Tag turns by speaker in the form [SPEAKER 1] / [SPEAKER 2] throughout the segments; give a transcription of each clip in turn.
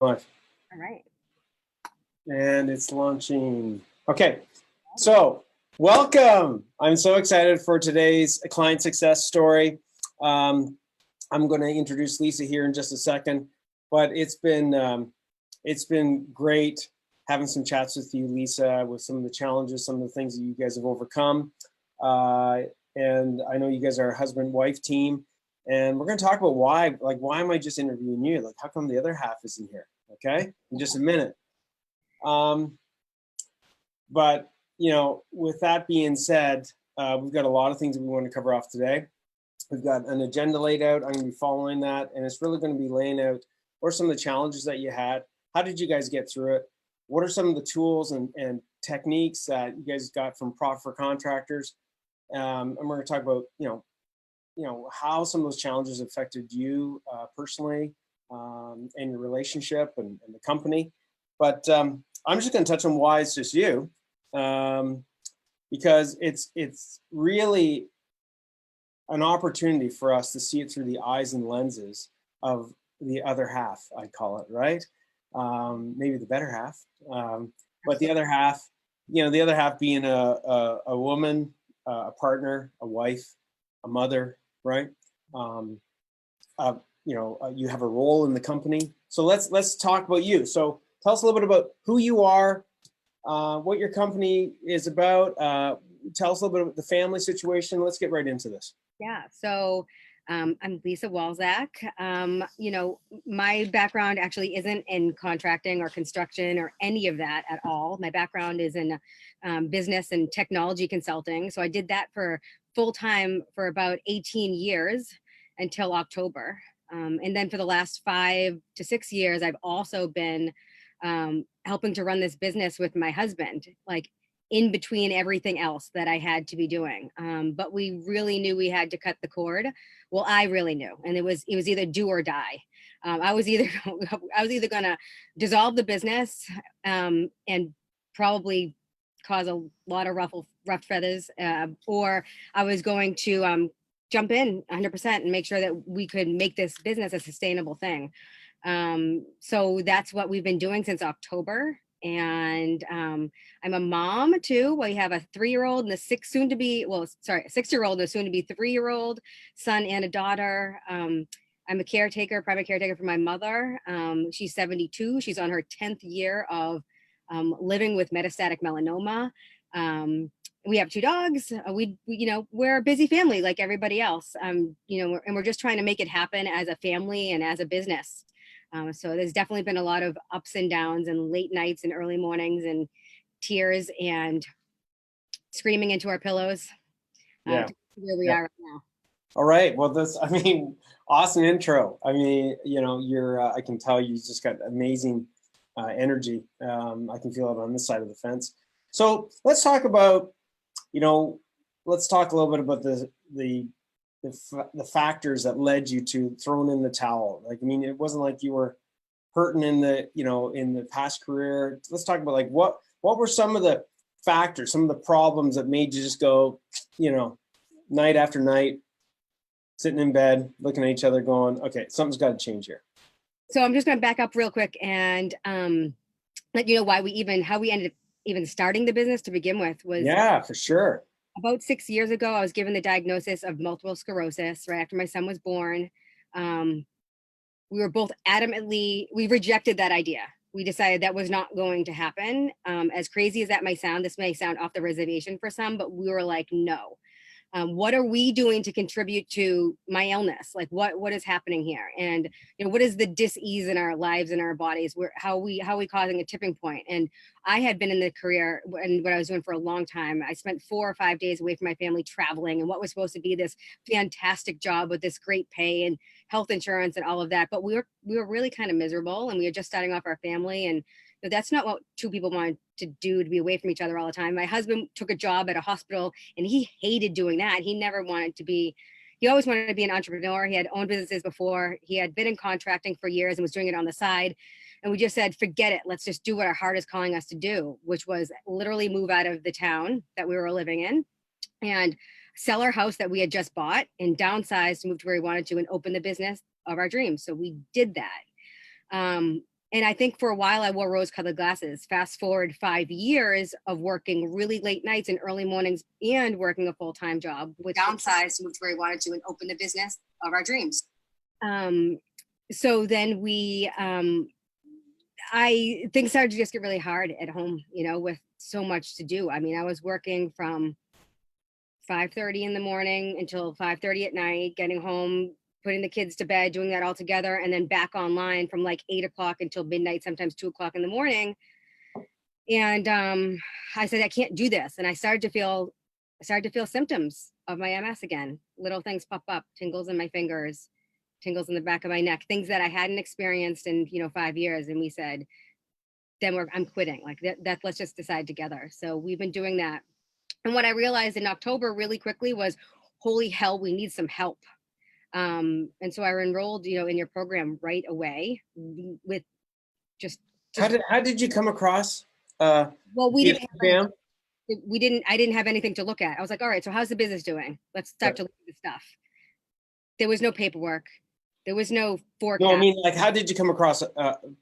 [SPEAKER 1] Much.
[SPEAKER 2] All right.
[SPEAKER 1] And it's launching. Okay, so welcome. I'm so excited for today's client success story. I'm going to introduce Lisa here in just a second, but it's been great having some chats with you, Lisa, with some of the challenges, some of the things that you guys have overcome. And I know you guys are a husband-wife team, and we're going to talk about why am I just interviewing you? Like, how come the other half isn't here? Okay, in just a minute. But with that being said, we've got a lot of things that we want to cover off today. We've got an agenda laid out. I'm going to be following that, and it's really going to be laying out what are some of the challenges that you had. How did you guys get through it? What are some of the tools and techniques that you guys got from for contractors? And we're going to talk about how some of those challenges affected you personally and your relationship and the company. But I'm just going to touch on why it's just you, because it's really an opportunity for us to see it through the eyes and lenses of the other half, I call it, right? Maybe the better half, but the other half, the other half being a woman, a partner, a wife, a mother, right? You have a role in the company. So let's talk about you. So tell us a little bit about who you are, what your company is about. Tell us a little bit about the family situation. Let's get right into this.
[SPEAKER 2] Yeah. So I'm Lisa Walzak. My background actually isn't in contracting or construction or any of that at all. My background is in business and technology consulting. So I did that for full time for about 18 years until October. And then for the last 5 to 6 years, I've also been helping to run this business with my husband, like in between everything else that I had to be doing. But we really knew we had to cut the cord. Well, I really knew, and it was either do or die. I was either going to dissolve the business and probably cause a lot of rough feathers, or I was going to jump in 100% and make sure that we could make this business a sustainable thing. So that's what we've been doing since October. And I'm a mom too. We have a 3-year-old and a 6-year-old and a soon to be 3-year-old son and a daughter. I'm a primary caretaker for my mother. She's 72. She's on her 10th year of living with metastatic melanoma. We have 2 dogs. We're a busy family like everybody else. And we're just trying to make it happen as a family and as a business. So there's definitely been a lot of ups and downs and late nights and early mornings and tears and screaming into our pillows.
[SPEAKER 1] Yeah.
[SPEAKER 2] Where we are right now.
[SPEAKER 1] All right. Well, awesome intro. I mean, you're, I can tell you just got amazing energy. I can feel it on this side of the fence. So let's talk about, let's talk a little bit about the factors that led you to throwing in the towel. Like, I mean, it wasn't like you were hurting in the past career. Let's talk about like what were some of the factors, some of the problems that made you just go, night after night, sitting in bed, looking at each other going, okay, something's got to change here.
[SPEAKER 2] So I'm just going to back up real quick and let you know how we ended up even starting the business to begin with was.
[SPEAKER 1] Yeah, for sure.
[SPEAKER 2] About 6 years ago, I was given the diagnosis of multiple sclerosis right after my son was born. We were both we rejected that idea. We decided that was not going to happen. As crazy as that may sound, this may sound off the reservation for some, but we were like, no. What are we doing to contribute to my illness? Like what is happening here? And what is the dis-ease in our lives and our bodies? How are we causing a tipping point? And I had been in the career and what I was doing for a long time. I spent 4 or 5 days away from my family traveling and what was supposed to be this fantastic job with this great pay and health insurance and all of that. But we were really kind of miserable, and we were just starting off our family, and that's not what 2 people wanted to do, to be away from each other all the time. My husband took a job at a hospital and he hated doing that. He always wanted to be an entrepreneur. He had owned businesses before. He had been in contracting for years and was doing it on the side. And we just said, forget it. Let's just do what our heart is calling us to do, which was literally move out of the town that we were living in and sell our house that we had just bought and downsize to move to where we wanted to and open the business of our dreams. So we did that. And I think for a while I wore rose-colored glasses. Fast forward 5 years of working really late nights and early mornings and working a full-time job, which downsized, moved where we wanted to, and opened the business of our dreams. So then things started to just get really hard at home, with so much to do. I mean, I was working from 5:30 in the morning until 5:30 at night, getting home, putting the kids to bed, doing that all together, and then back online from like 8 o'clock until midnight, sometimes 2 o'clock in the morning. And I said, I can't do this. And I started to feel symptoms of my MS again. Little things pop up, tingles in my fingers, tingles in the back of my neck, things that I hadn't experienced in 5 years. And we said, then I'm quitting. Like that, let's just decide together. So we've been doing that. And what I realized in October really quickly was, holy hell, we need some help. And so I enrolled, in your program right away with just
[SPEAKER 1] How did you come across?
[SPEAKER 2] well, we didn't have
[SPEAKER 1] Bam?
[SPEAKER 2] I didn't have anything to look at. I was like, all right, so how's the business doing? Let's start to look at the stuff. There was no paperwork. There was no forecast.
[SPEAKER 1] No, I mean, like, how did you come across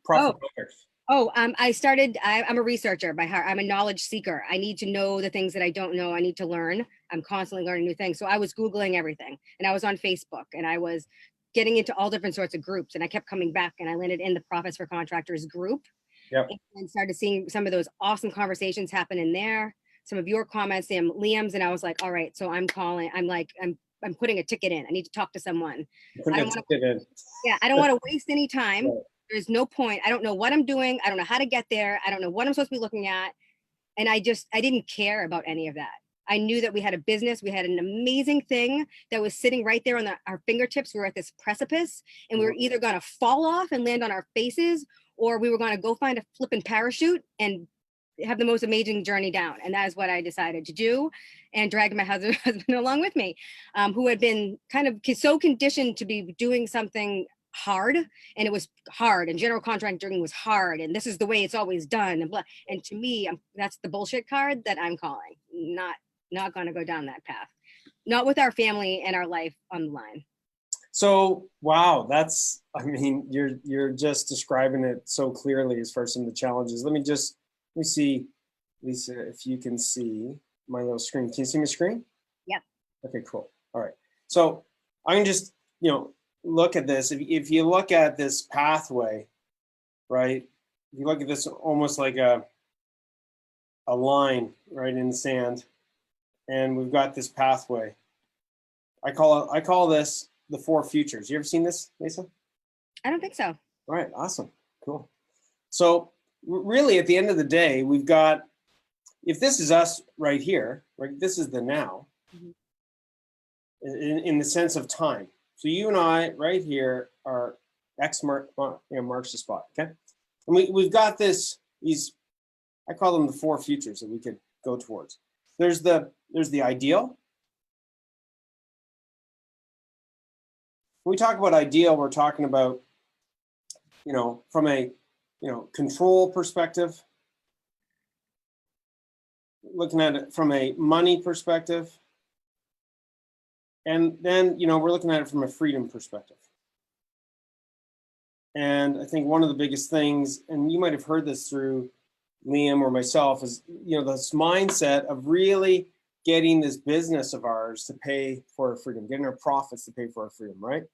[SPEAKER 1] profit makers?
[SPEAKER 2] I'm a researcher by heart. I'm a knowledge seeker. I need to know the things that I don't know. I need to learn. I'm constantly learning new things. So I was Googling everything, and I was on Facebook, and I was getting into all different sorts of groups, and I kept coming back, and I landed in the Profits for Contractors group.
[SPEAKER 1] Yep.
[SPEAKER 2] And started seeing some of those awesome conversations happen in there. Some of your comments, Liam's, and I was like, all right, so I'm calling. I'm putting a ticket in. I need to talk to someone. I don't want to waste any time. Right. There's no point. I don't know what I'm doing. I don't know how to get there. I don't know what I'm supposed to be looking at. And I didn't care about any of that. I knew that we had a business. We had an amazing thing that was sitting right there on our fingertips. We were at this precipice, and we were either going to fall off and land on our faces, or we were going to go find a flipping parachute and have the most amazing journey down. And that is what I decided to do, and dragged my husband along with me, who had been kind of so conditioned to be doing something hard, and it was hard, and general contracting was hard, and this is the way it's always done, and blah. And to me, that's the bullshit card that I'm calling. Not going to go down that path, not with our family and our life on the line.
[SPEAKER 1] So, wow, you're just describing it so clearly as far as some of the challenges. Let me see, Lisa, if you can see my little screen. Can you see my screen?
[SPEAKER 2] Yep.
[SPEAKER 1] Okay, cool. All right. So I can just, look at this. If you look at this pathway, right? If you look at this almost like a line right in the sand, and we've got this pathway. I call this the 4 futures. You ever seen this, Lisa?
[SPEAKER 2] I don't think so.
[SPEAKER 1] All right, awesome, cool. So really, at the end of the day, we've got, if this is us right here, right? This is the now, in the sense of time. So you and I right here are X marks the spot, okay? And we've got these, I call them the 4 futures that we could go towards. There's the ideal. When we talk about ideal, we're talking about, from a, control perspective, looking at it from a money perspective, and then, we're looking at it from a freedom perspective. And I think one of the biggest things, and you might have heard this through Liam or myself, is, this mindset of really getting this business of ours to pay for our freedom, getting our profits to pay for our freedom, right?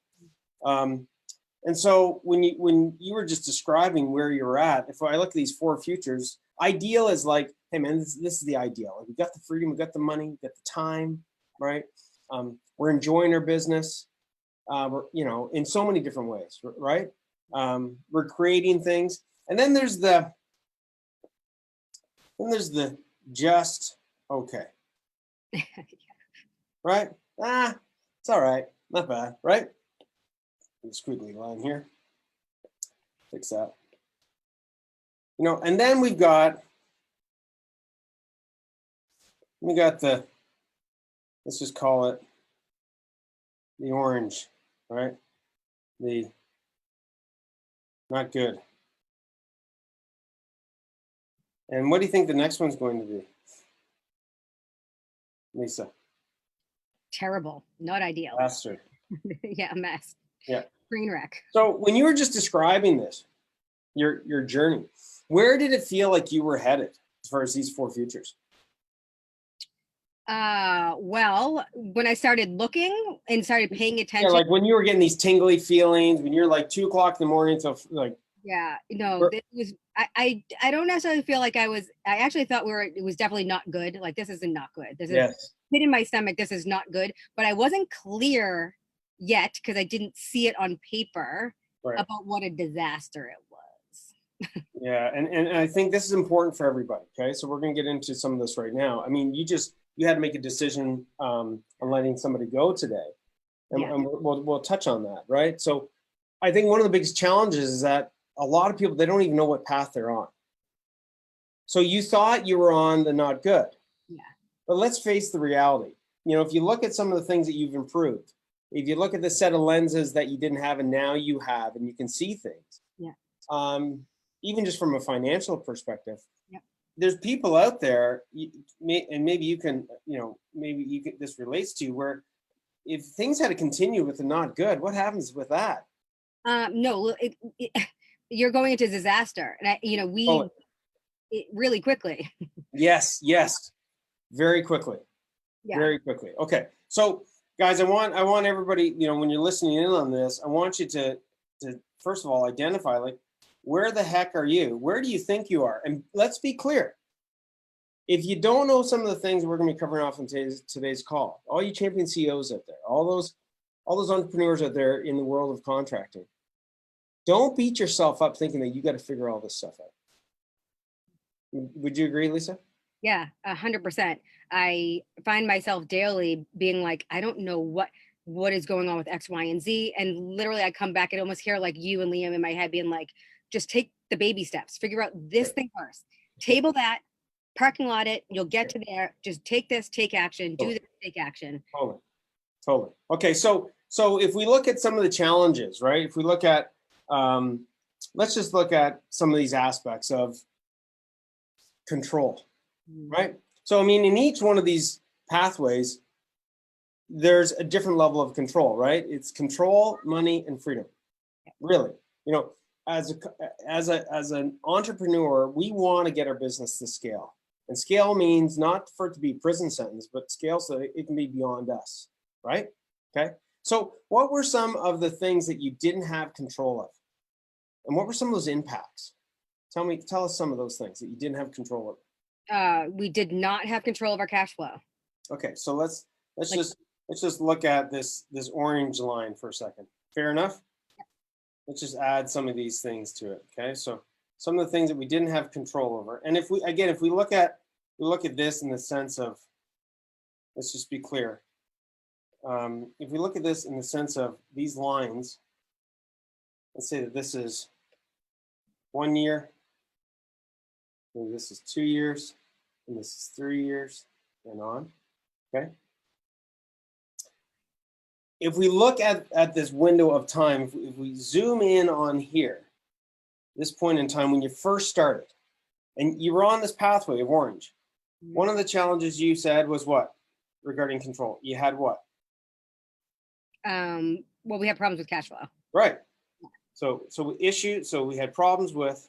[SPEAKER 1] And so when you were just describing where you're at, if I look at these 4 futures, ideal is like, hey man, this is the ideal. Like, we got the freedom, we got the money, we got the time, right? We're enjoying our business, we're, in so many different ways, right? We're creating things. And then there's the just okay. Right? It's all right, not bad, right? The squiggly line here. Fix that. And then we've got let's just call it the orange, right? The not good. And what do you think the next one's going to be, Lisa?
[SPEAKER 2] Terrible, not ideal.
[SPEAKER 1] Disaster.
[SPEAKER 2] Yeah, a mess.
[SPEAKER 1] Yeah.
[SPEAKER 2] Train wreck.
[SPEAKER 1] So when you were just describing this, your journey. Where did it feel like you were headed as far as these 4 futures?
[SPEAKER 2] Well, when I started looking and started paying
[SPEAKER 1] Yeah,
[SPEAKER 2] attention,
[SPEAKER 1] like when you were getting these tingly feelings, when you're like 2 o'clock in the morning, so like,
[SPEAKER 2] yeah, no, this was, I don't necessarily feel like I actually thought it was definitely not good. Like, this isn't not good. This is
[SPEAKER 1] yes,
[SPEAKER 2] hit in my stomach. This is not good. But I wasn't clear yet because I didn't see it on paper
[SPEAKER 1] right.
[SPEAKER 2] about what a disaster it was.
[SPEAKER 1] Yeah, and I think this is important for everybody. Okay, so we're going to get into some of this right now. I mean, you had to make a decision on letting somebody go today, and,
[SPEAKER 2] Yeah.
[SPEAKER 1] and we'll touch on that, right? So, I think one of the biggest challenges is that a lot of people, they don't even know what path they're on. So you thought you were on the not good,
[SPEAKER 2] Yeah.
[SPEAKER 1] but let's face the reality. You know, if you look at some of the things that you've improved, if you look at the set of lenses that you didn't have and now you have, and you can see things.
[SPEAKER 2] Yeah.
[SPEAKER 1] Even just from a financial perspective,
[SPEAKER 2] Yeah.
[SPEAKER 1] there's people out there, and maybe you can, this relates to you, where if things had to continue with the not good, what happens with that?
[SPEAKER 2] No, you're going into disaster, and
[SPEAKER 1] Oh,
[SPEAKER 2] really quickly.
[SPEAKER 1] yes, yes, very quickly,
[SPEAKER 2] Yeah.
[SPEAKER 1] very quickly. Okay, so guys, I want everybody, when you're listening in on this, I want you to first of all identify, like, where the heck are you? Where do you think you are? And let's be clear. If you don't know some of the things we're going to be covering off in today's call, all you champion CEOs out there, all those entrepreneurs out there in the world of contracting, don't beat yourself up thinking that you got to figure all this stuff out. Would you agree, Lisa?
[SPEAKER 2] Yeah, 100%. I find myself daily being like, I don't know what is going on with X, Y, and Z. And literally I come back and almost hear like you and Liam in my head being like, just take the baby steps, figure out this thing first, table that, parking lot it, you'll get to there. Just take this, take action, do this, take action.
[SPEAKER 1] Totally. Okay, so if we look at some of the challenges, right? If we look at, let's just look at some of these aspects of control, right? So, I mean, in each one of these pathways, there's a different level of control, right? It's control, money, and freedom. Really, as an entrepreneur, we want to get our business to scale, and scale means not for it to be a prison sentence, but scale so it can be beyond us, right? Okay. So, what were some of the things that you didn't have control of, and what were some of those impacts? Tell us some of those things that you didn't have control of.
[SPEAKER 2] We did not have control of our cash flow.
[SPEAKER 1] Okay, so let's just look at this orange line for a second. Fair enough? Let's just add some of these things to it. Okay, so some of the things that we didn't have control over. And if we look at this in the sense of, let's just be clear. If we look at this in the sense of these lines, let's say that this is 1 year, and this is 2 years, and this is 3 years, and on. Okay. If we look at this window of time, if we zoom in on here, this point in time when you first started, and you were on this pathway of orange, one of the challenges you said was what regarding control? You had what?
[SPEAKER 2] Well, we had problems with cash flow.
[SPEAKER 1] Right. So we had problems with.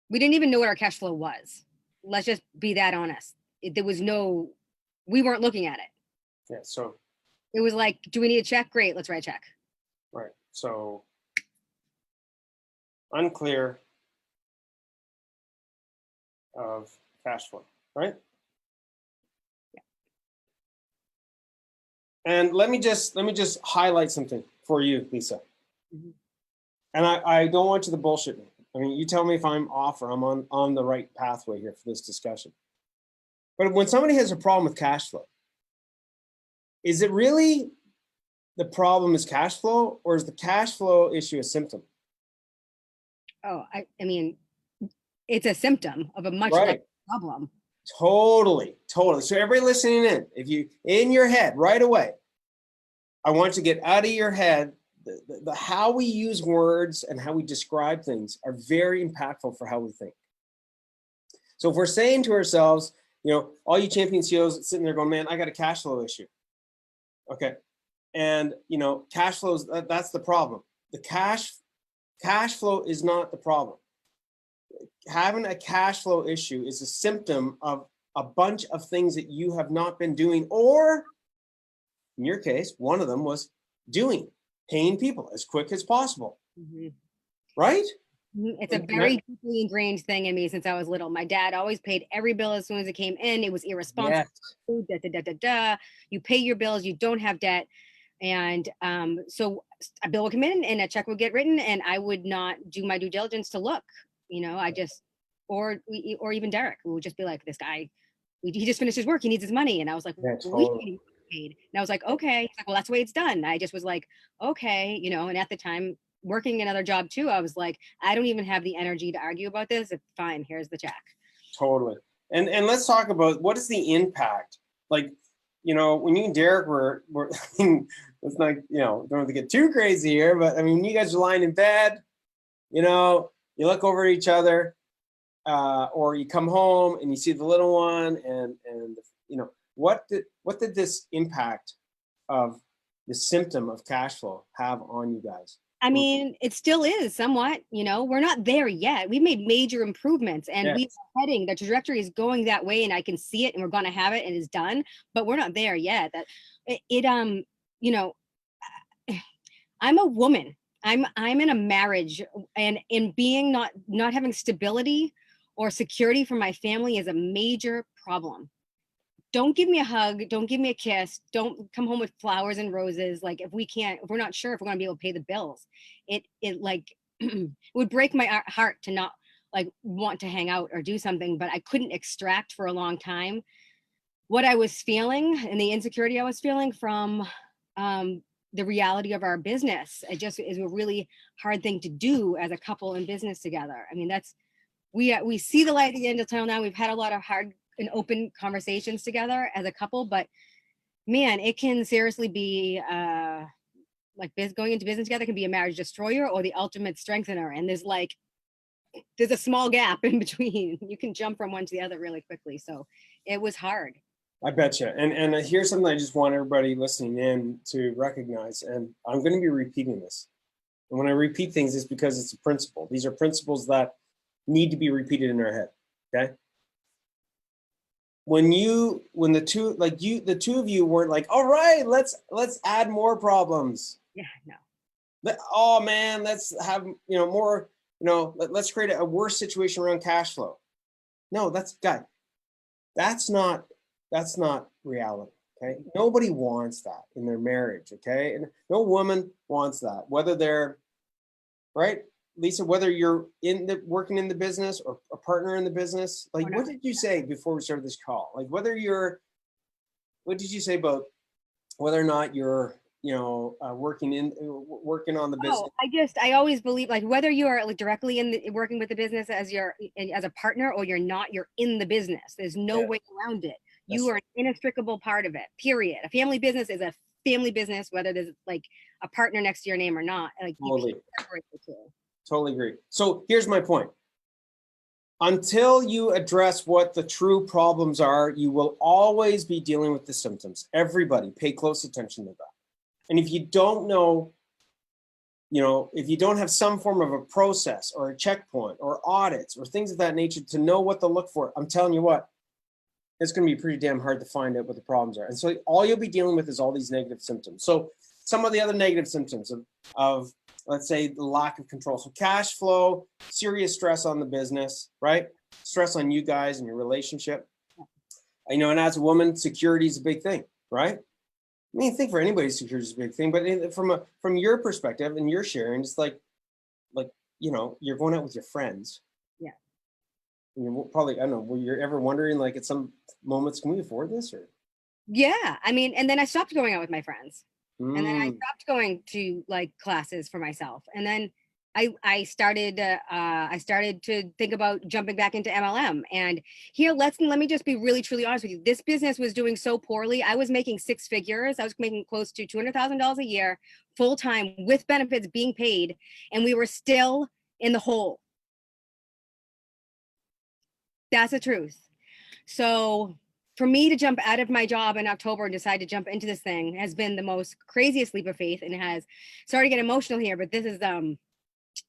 [SPEAKER 2] We didn't even know what our cash flow was. Let's just be that honest. We weren't looking at it.
[SPEAKER 1] Yeah. So.
[SPEAKER 2] It was like, do we need a check? Great, let's write a check.
[SPEAKER 1] Right. So unclear of cash flow, right?
[SPEAKER 2] Yeah.
[SPEAKER 1] And let me just highlight something for you, Lisa. Mm-hmm. And I don't want you to bullshit me. I mean, you tell me if I'm off or I'm on the right pathway here for this discussion. But when somebody has a problem with cash flow, is it really the problem is cash flow, or is the cash flow issue a symptom?
[SPEAKER 2] Oh, I mean, it's a symptom of a much larger problem.
[SPEAKER 1] Totally. So everybody listening in, if you in your head right away, I want you to get out of your head the how we use words and how we describe things are very impactful for how we think. So if we're saying to ourselves, all you champion CEOs sitting there going, man, I got a cash flow issue. Okay. And, cash flows, that's the problem. The cash Cash flow is not the problem. Having a cash flow issue is a symptom of a bunch of things that you have not been doing, or in your case, one of them was paying people as quick as possible.
[SPEAKER 2] Mhm.
[SPEAKER 1] Right?
[SPEAKER 2] It's a very deeply ingrained thing in me since I was little. My dad always paid every bill as soon as it came in. It was irresponsible.
[SPEAKER 1] Yes.
[SPEAKER 2] Da, da, da, da, da. You pay your bills, you don't have debt. And so a bill would come in and a check would get written, and I would not do my due diligence to look. I just, or even Derek, who would just be like, this guy, he just finished his work, he needs his money. And I was like,
[SPEAKER 1] Yeah,
[SPEAKER 2] well, we
[SPEAKER 1] totally.
[SPEAKER 2] need paid. And I was like, okay. He's like, well, that's the way it's done. I just was like, okay, and at the time, working another job too, I was like, I don't even have the energy to argue about this. It's fine. Here's the check.
[SPEAKER 1] Totally. And let's talk about what is the impact. Like, when you and Derek were I mean, let's not, don't have to get too crazy here, but I mean, you guys are lying in bed, you look over at each other, or you come home and you see the little one, and what did this impact of the symptom of cash flow have on you guys?
[SPEAKER 2] I mean, it still is somewhat, we're not there yet. We've made major improvements, and
[SPEAKER 1] Yes.
[SPEAKER 2] we are heading, the trajectory is going that way, and I can see it, and we're going to have it, and it's done, but we're not there yet. You know, I'm a woman. I'm in a marriage, and in being not having stability or security for my family is a major problem. Don't give me a hug, don't give me a kiss, don't come home with flowers and roses. Like, if we're not sure if we're going to be able to pay the bills, it like it would break my heart to not like want to hang out or do something, but I couldn't extract for a long time what I was feeling and the insecurity I was feeling from the reality of our business. It just is a really hard thing to do as a couple in business together. I mean, we see the light at the end of the tunnel now. We've had a lot of hard and open conversations together as a couple, but man, it can seriously be like going into business together can be a marriage destroyer or the ultimate strengthener. And there's a small gap in between. You can jump from one to the other really quickly. So it was hard.
[SPEAKER 1] I bet you. And here's something I just want everybody listening in to recognize. And I'm going to be repeating this. And when I repeat things, it's because it's a principle. These are principles that need to be repeated in our head. Okay. When the two of you weren't like, all right, let's add more problems.
[SPEAKER 2] Yeah, no.
[SPEAKER 1] Oh man, let's have, more, let's create a worse situation around cash flow. No, that's not reality. Okay. Nobody wants that in their marriage. Okay. And no woman wants that, whether they're right. Lisa, whether you're working in the business or a partner in the business, like what did you say before we started this call? Like what did you say about whether or not you're, working on the business?
[SPEAKER 2] I always believe, like, whether you are like directly working with the business as a partner, or you're not, you're in the business. There's no way around it. You are an inextricable part of it, period. A family business is a family business, whether there's like a partner next to your name or not. Like,
[SPEAKER 1] Totally.
[SPEAKER 2] you can't separate the two.
[SPEAKER 1] Totally agree. So here's my point. Until you address what the true problems are, you will always be dealing with the symptoms. Everybody pay close attention to that. And if you don't know, if you don't have some form of a process or a checkpoint or audits or things of that nature to know what to look for, I'm telling you what, it's going to be pretty damn hard to find out what the problems are. And so all you'll be dealing with is all these negative symptoms. So some of the other negative symptoms of let's say the lack of control. So cash flow, serious stress on the business, right? Stress on you guys and your relationship. And as a woman, security is a big thing, right? I mean, I think for anybody, security is a big thing, but from your perspective and your sharing, it's like, you're going out with your friends.
[SPEAKER 2] Yeah.
[SPEAKER 1] And you're probably, I don't know, were you ever wondering, like, at some moments, can we afford this? Or
[SPEAKER 2] yeah, I mean, and then I stopped going out with my friends. And then I stopped going to like classes for myself. And then I started to think about jumping back into MLM. And here, let me just be really, truly honest with you. This business was doing so poorly. I was making six figures. I was making close to $200,000 a year, full time, with benefits being paid. And we were still in the hole. That's the truth. So for me to jump out of my job in October and decide to jump into this thing has been the most craziest leap of faith, and has, sorry to get emotional here, but this is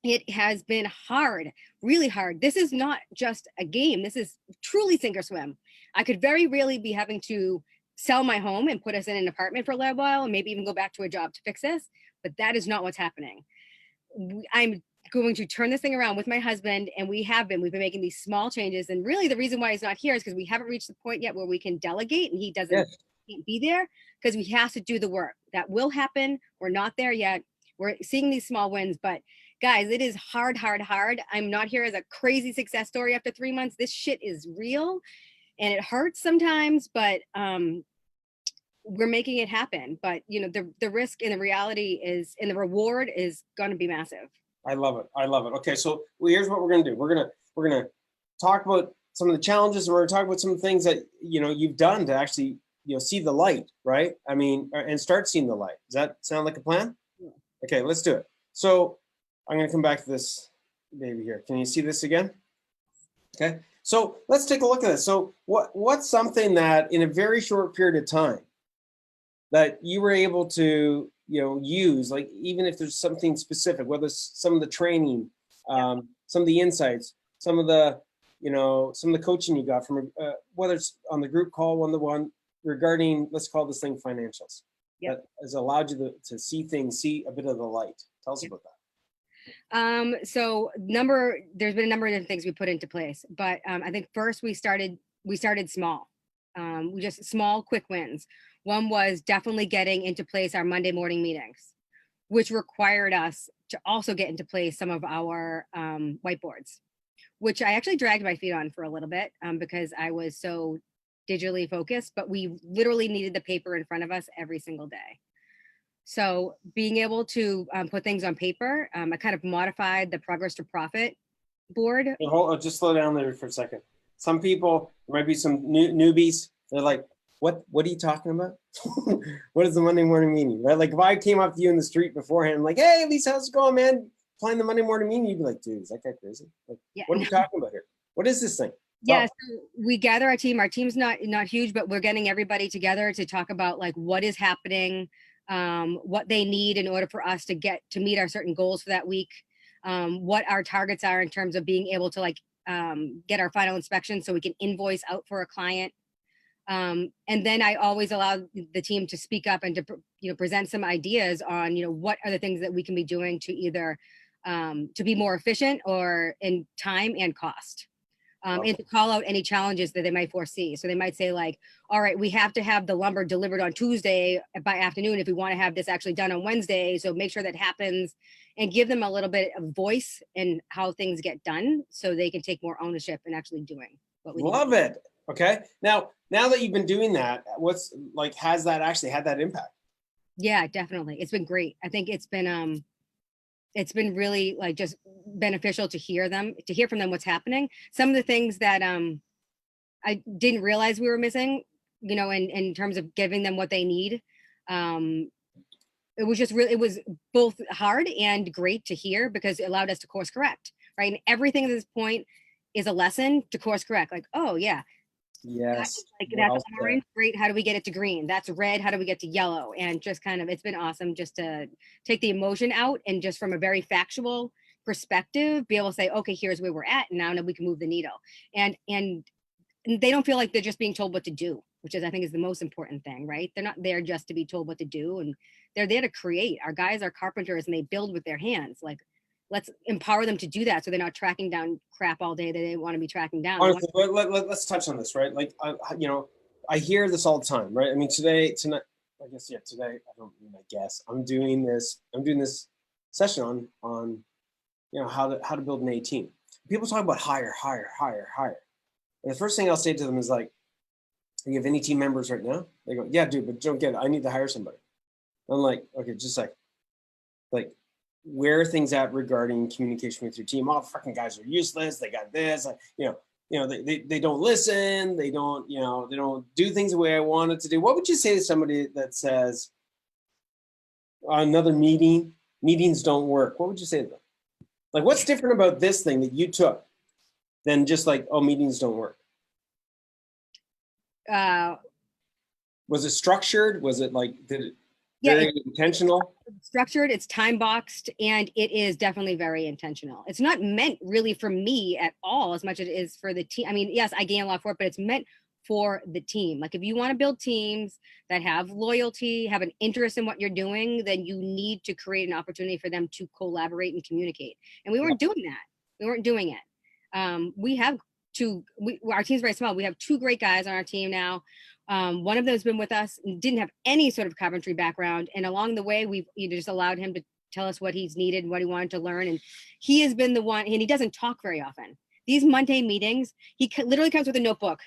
[SPEAKER 2] it has been hard, really hard. This is not just a game. This is truly sink or swim. I could very really be having to sell my home and put us in an apartment for a little while and maybe even go back to a job to fix this. But that is not what's happening. I'm going to turn this thing around with my husband, and we've been making these small changes. And really the reason why he's not here is because we haven't reached the point yet where we can delegate and he doesn't
[SPEAKER 1] Yes.
[SPEAKER 2] can't be there, because we have to do the work. That will happen. We're not there yet. We're seeing these small wins, but guys, it is hard, hard, hard. I'm not here as a crazy success story after 3 months. This shit is real and it hurts sometimes, but we're making it happen. But you know, the risk and the reality is, and the reward is going to be massive.
[SPEAKER 1] I love it. I love it. Okay, so here's what we're gonna do. We're gonna talk about some of the challenges, and we're gonna talk about some of the things that you've done to actually see the light, right? I mean, and start seeing the light. Does that sound like a plan?
[SPEAKER 2] Yeah.
[SPEAKER 1] Okay, let's do it. So I'm gonna come back to this baby here. Can you see this again? Okay, so let's take a look at this. So what's something that in a very short period of time that you were able to use, like even if there's something specific, whether it's some of the training, some of the insights, some of the coaching you got from whether it's on the group call, one-to-one, regarding, let's call this thing financials, that has allowed you to see things, see a bit of the light. Tell us about that.
[SPEAKER 2] So there's been a number of different things we put into place, but I think first we started small. We just small, quick wins. One was definitely getting into place our Monday morning meetings, which required us to also get into place some of our whiteboards, which I actually dragged my feet on for a little bit because I was so digitally focused, but we literally needed the paper in front of us every single day. So being able to put things on paper, I kind of modified the progress to profit board.
[SPEAKER 1] Just slow down there for a second. Some people, there might be some newbies, they're like, what are you talking about? What is the Monday morning meeting, right? Like if I came up to you in the street beforehand, I'm like, hey, Lisa, how's it going, man? Playing the Monday morning meeting, you'd be like, dude, is that guy crazy? Like, what are we talking about here? What is this thing?
[SPEAKER 2] Yeah, so we gather our team. Our team's not huge, but we're getting everybody together to talk about like what is happening, what they need in order for us to meet our certain goals for that week, what our targets are in terms of being able to like get our final inspection so we can invoice out for a client. And then I always allow the team to speak up and to present some ideas on what are the things that we can be doing to either to be more efficient or in time and cost. And to call out any challenges that they might foresee. So they might say like, all right, we have to have the lumber delivered on Tuesday by afternoon if we want to have this actually done on Wednesday. So make sure that happens and give them a little bit of voice in how things get done so they can take more ownership in actually doing what we
[SPEAKER 1] love it. Okay. Now that you've been doing that, what's like, has that actually had that impact? Yeah,
[SPEAKER 2] definitely. It's been great. I think it's been really like just beneficial to hear from them what's happening. Some of the things that I didn't realize we were missing, in terms of giving them what they need. It was both hard and great to hear because it allowed us to course correct, right? And everything at this point is a lesson to course correct. Like, oh yeah.
[SPEAKER 1] Yes.
[SPEAKER 2] That's orange. Great. How do we get it to green? That's red. How do we get to yellow? And just kind of, it's been awesome just to take the emotion out and just from a very factual perspective, be able to say, okay, here's where we're at. And now we can move the needle. And they don't feel like they're just being told what to do, which I think is the most important thing, right? They're not there just to be told what to do. And they're there to create. Our guys are carpenters and they build with their hands. Like, let's empower them to do that so they're not tracking down crap all day that they want to be tracking down.
[SPEAKER 1] Honestly, let's touch on this, right? Like, I hear this all the time, right? I mean, tonight, today, I'm doing this session on how to build an A team. People talk about hire. And the first thing I'll say to them is like, do you have any team members right now? They go, yeah, dude, but don't get it. I need to hire somebody. I'm like, okay, just like, where are things at regarding communication with your team? All the fucking guys are useless. They got this, they don't listen. They don't do things the way I wanted to do. What would you say to somebody that says another meetings don't work? What would you say to them? Like, what's different about this thing that you took than just like, oh, meetings don't work? Was it structured? Was it like,
[SPEAKER 2] Yeah,
[SPEAKER 1] Very intentional.
[SPEAKER 2] it's structured, it's time boxed, and it is definitely very intentional. It's not meant really for me at all as much as it is for the team. I mean, yes, I gain a lot for it, but it's meant for the team. Like if you want to build teams that have loyalty, have an interest in what you're doing, then you need to create an opportunity for them to collaborate and communicate. And we weren't doing that. We weren't doing it. We have our team's very small. We have two great guys on our team now. One of them has been with us and didn't have any sort of carpentry background. And along the way, we've just allowed him to tell us what he's needed, what he wanted to learn. And he has been the one, and he doesn't talk very often. These Monday meetings, he literally comes with a notebook.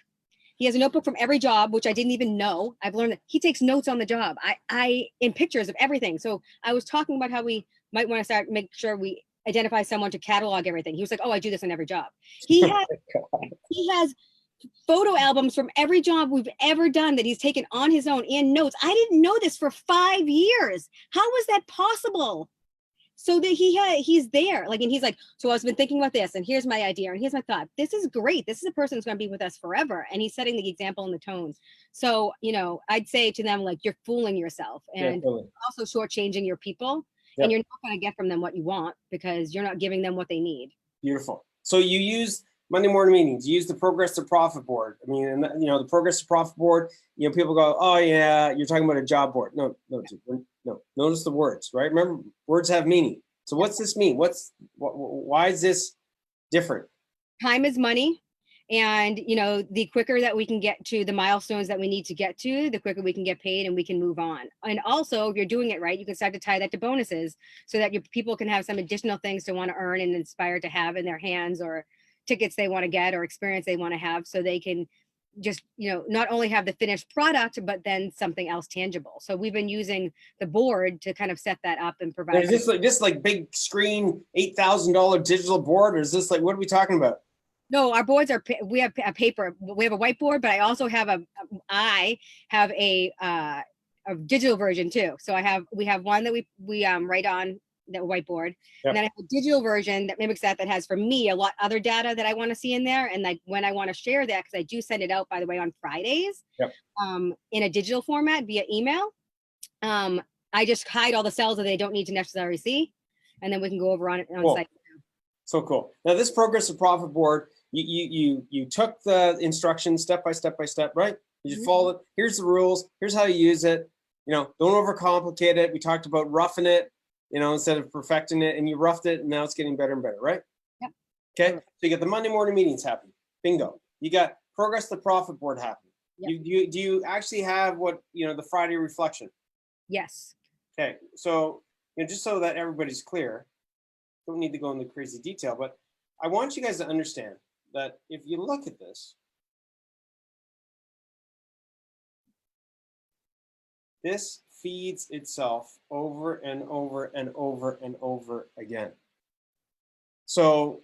[SPEAKER 2] He has a notebook from every job, which I didn't even know. I've learned that he takes notes on the job. I in pictures of everything. So I was talking about how we might want to make sure we identify someone to catalog everything. He was like, "Oh, I do this on every job." He has photo albums from every job we've ever done that he's taken on his own and notes. I didn't know this for 5 years. How was that possible? So that he's there, like, and he's like, so I've been thinking about this, and here's my idea, and here's my thought. This is great. This is a person who's going to be with us forever, and he's setting the example and the tones. So, I'd say to them, like, you're fooling yourself, and also shortchanging your people, and you're not going to get from them what you want because you're not giving them what they need.
[SPEAKER 1] Beautiful. So you use Monday morning meetings. You use the Progress to Profit board. I mean, and the Progress to Profit board. People go, "Oh yeah, you're talking about a job board." No. Notice the words, right? Remember, words have meaning. So what's this mean? Why is this different?
[SPEAKER 2] Time is money. And, the quicker that we can get to the milestones that we need to get to, the quicker we can get paid and we can move on. And also, if you're doing it right, you can start to tie that to bonuses so that your people can have some additional things to want to earn and inspire to have in their hands, or tickets they want to get, or experience they want to have, so they can just, not only have the finished product, but then something else tangible. So we've been using the board to kind of set that up and provide.
[SPEAKER 1] Is this like big screen, $8,000 digital board, or is this like, what are we talking about?
[SPEAKER 2] No, our boards we have a paper, we have a whiteboard, but I also have I have a digital version too. So we have one that we write on the whiteboard. Yep. And then I have a digital version that mimics that has for me a lot other data that I want to see in there. And like when I want to share that, because I do send it out, by the way, on Fridays,
[SPEAKER 1] yep.
[SPEAKER 2] In a digital format via email. I just hide all the cells that they don't need to necessarily see, and then we can go over on it on site.
[SPEAKER 1] So cool. Now this Progress to Profit board, you took the instructions step by step, right? You just follow it. Here's the rules. Here's how you use it. Don't overcomplicate it. We talked about roughing it, instead of perfecting it, and you roughed it, and now it's getting better and better, right?
[SPEAKER 2] Yep.
[SPEAKER 1] Okay. So you got the Monday morning meetings happening. Bingo. You got Progress to Profit board happening. Yep. Do you actually have the Friday reflection?
[SPEAKER 2] Yes.
[SPEAKER 1] Okay. So just so that everybody's clear, don't need to go into crazy detail, but I want you guys to understand that if you look at this, this feeds itself over and over and over and over again. So,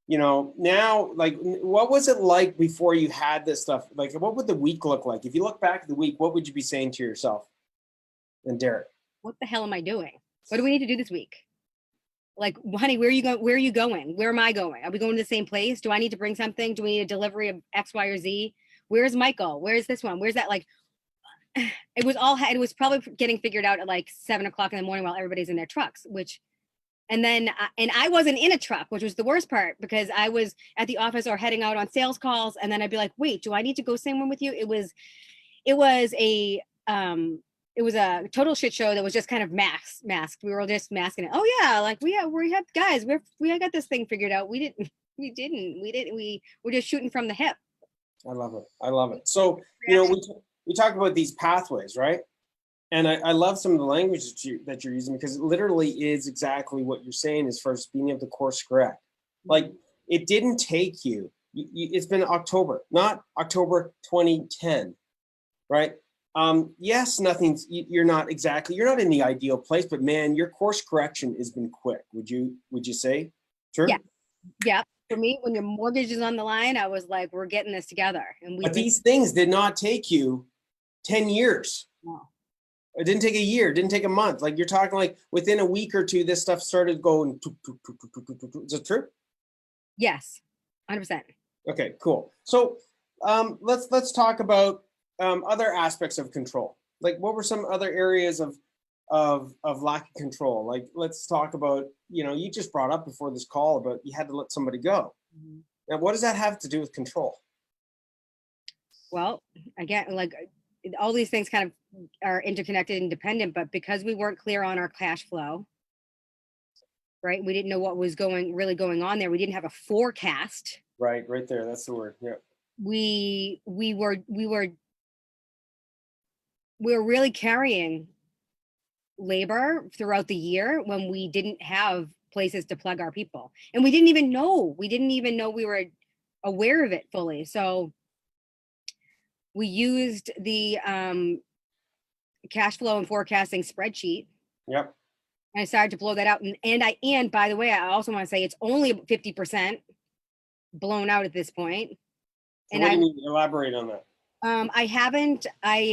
[SPEAKER 1] now, like, what was it like before you had this stuff? Like, what would the week look like? If you look back at the week, what would you be saying to yourself? And Derek,
[SPEAKER 2] what the hell am I doing? What do we need to do this week? Like, honey, where are you going? Where are you going? Where am I going? Are we going to the same place? Do I need to bring something? Do we need a delivery of X, Y, or Z? Where's Michael? Where's this one? Where's that? Like, it was probably getting figured out at like 7 o'clock in the morning while everybody's in their trucks, and I wasn't in a truck, which was the worst part, because I was at the office or heading out on sales calls. And then I'd be like, wait, do I need to go somewhere with you? It was a total shit show that was just kind of masked. We were all just masking it. Oh yeah, like we have guys, we got this thing figured out. We were just shooting from the hip.
[SPEAKER 1] I love it. So we talked about these pathways, right? And I love some of the language that you're using, because it literally is exactly what you're saying as far as being able to course correct. Like, it didn't take you. It's been October, not October 2010, right? Yes, you're not in the ideal place, but man, your course correction has been quick. Would you say? Sure.
[SPEAKER 2] Yeah. For me, when your mortgage is on the line, I was like, we're getting this together.
[SPEAKER 1] But these things did not take you 10 years.
[SPEAKER 2] No.
[SPEAKER 1] It didn't take a year. It didn't take a month. Like, you're talking like within a week or two, this stuff started going. Is it true?
[SPEAKER 2] Yes, 100%.
[SPEAKER 1] Okay, cool. So let's talk about other aspects of control. Like, what were some other areas of of lack of control. Like, let's talk about, you just brought up before this call about you had to let somebody go.
[SPEAKER 2] Mhm.
[SPEAKER 1] Now, what does that have to do with control?
[SPEAKER 2] Well, again, like all these things kind of are interconnected and dependent, but because we weren't clear on our cash flow, right? We didn't know what was really going on there. We didn't have a forecast.
[SPEAKER 1] Right there. That's the word. Yeah.
[SPEAKER 2] We were really carrying labor throughout the year when we didn't have places to plug our people, and we didn't even know we were aware of it fully. So we used the cash flow and forecasting spreadsheet.
[SPEAKER 1] Yep.
[SPEAKER 2] And I started to blow that out, and by the way, I also want to say it's only 50% blown out at this point.
[SPEAKER 1] So
[SPEAKER 2] And
[SPEAKER 1] what do you mean? Elaborate on that.
[SPEAKER 2] I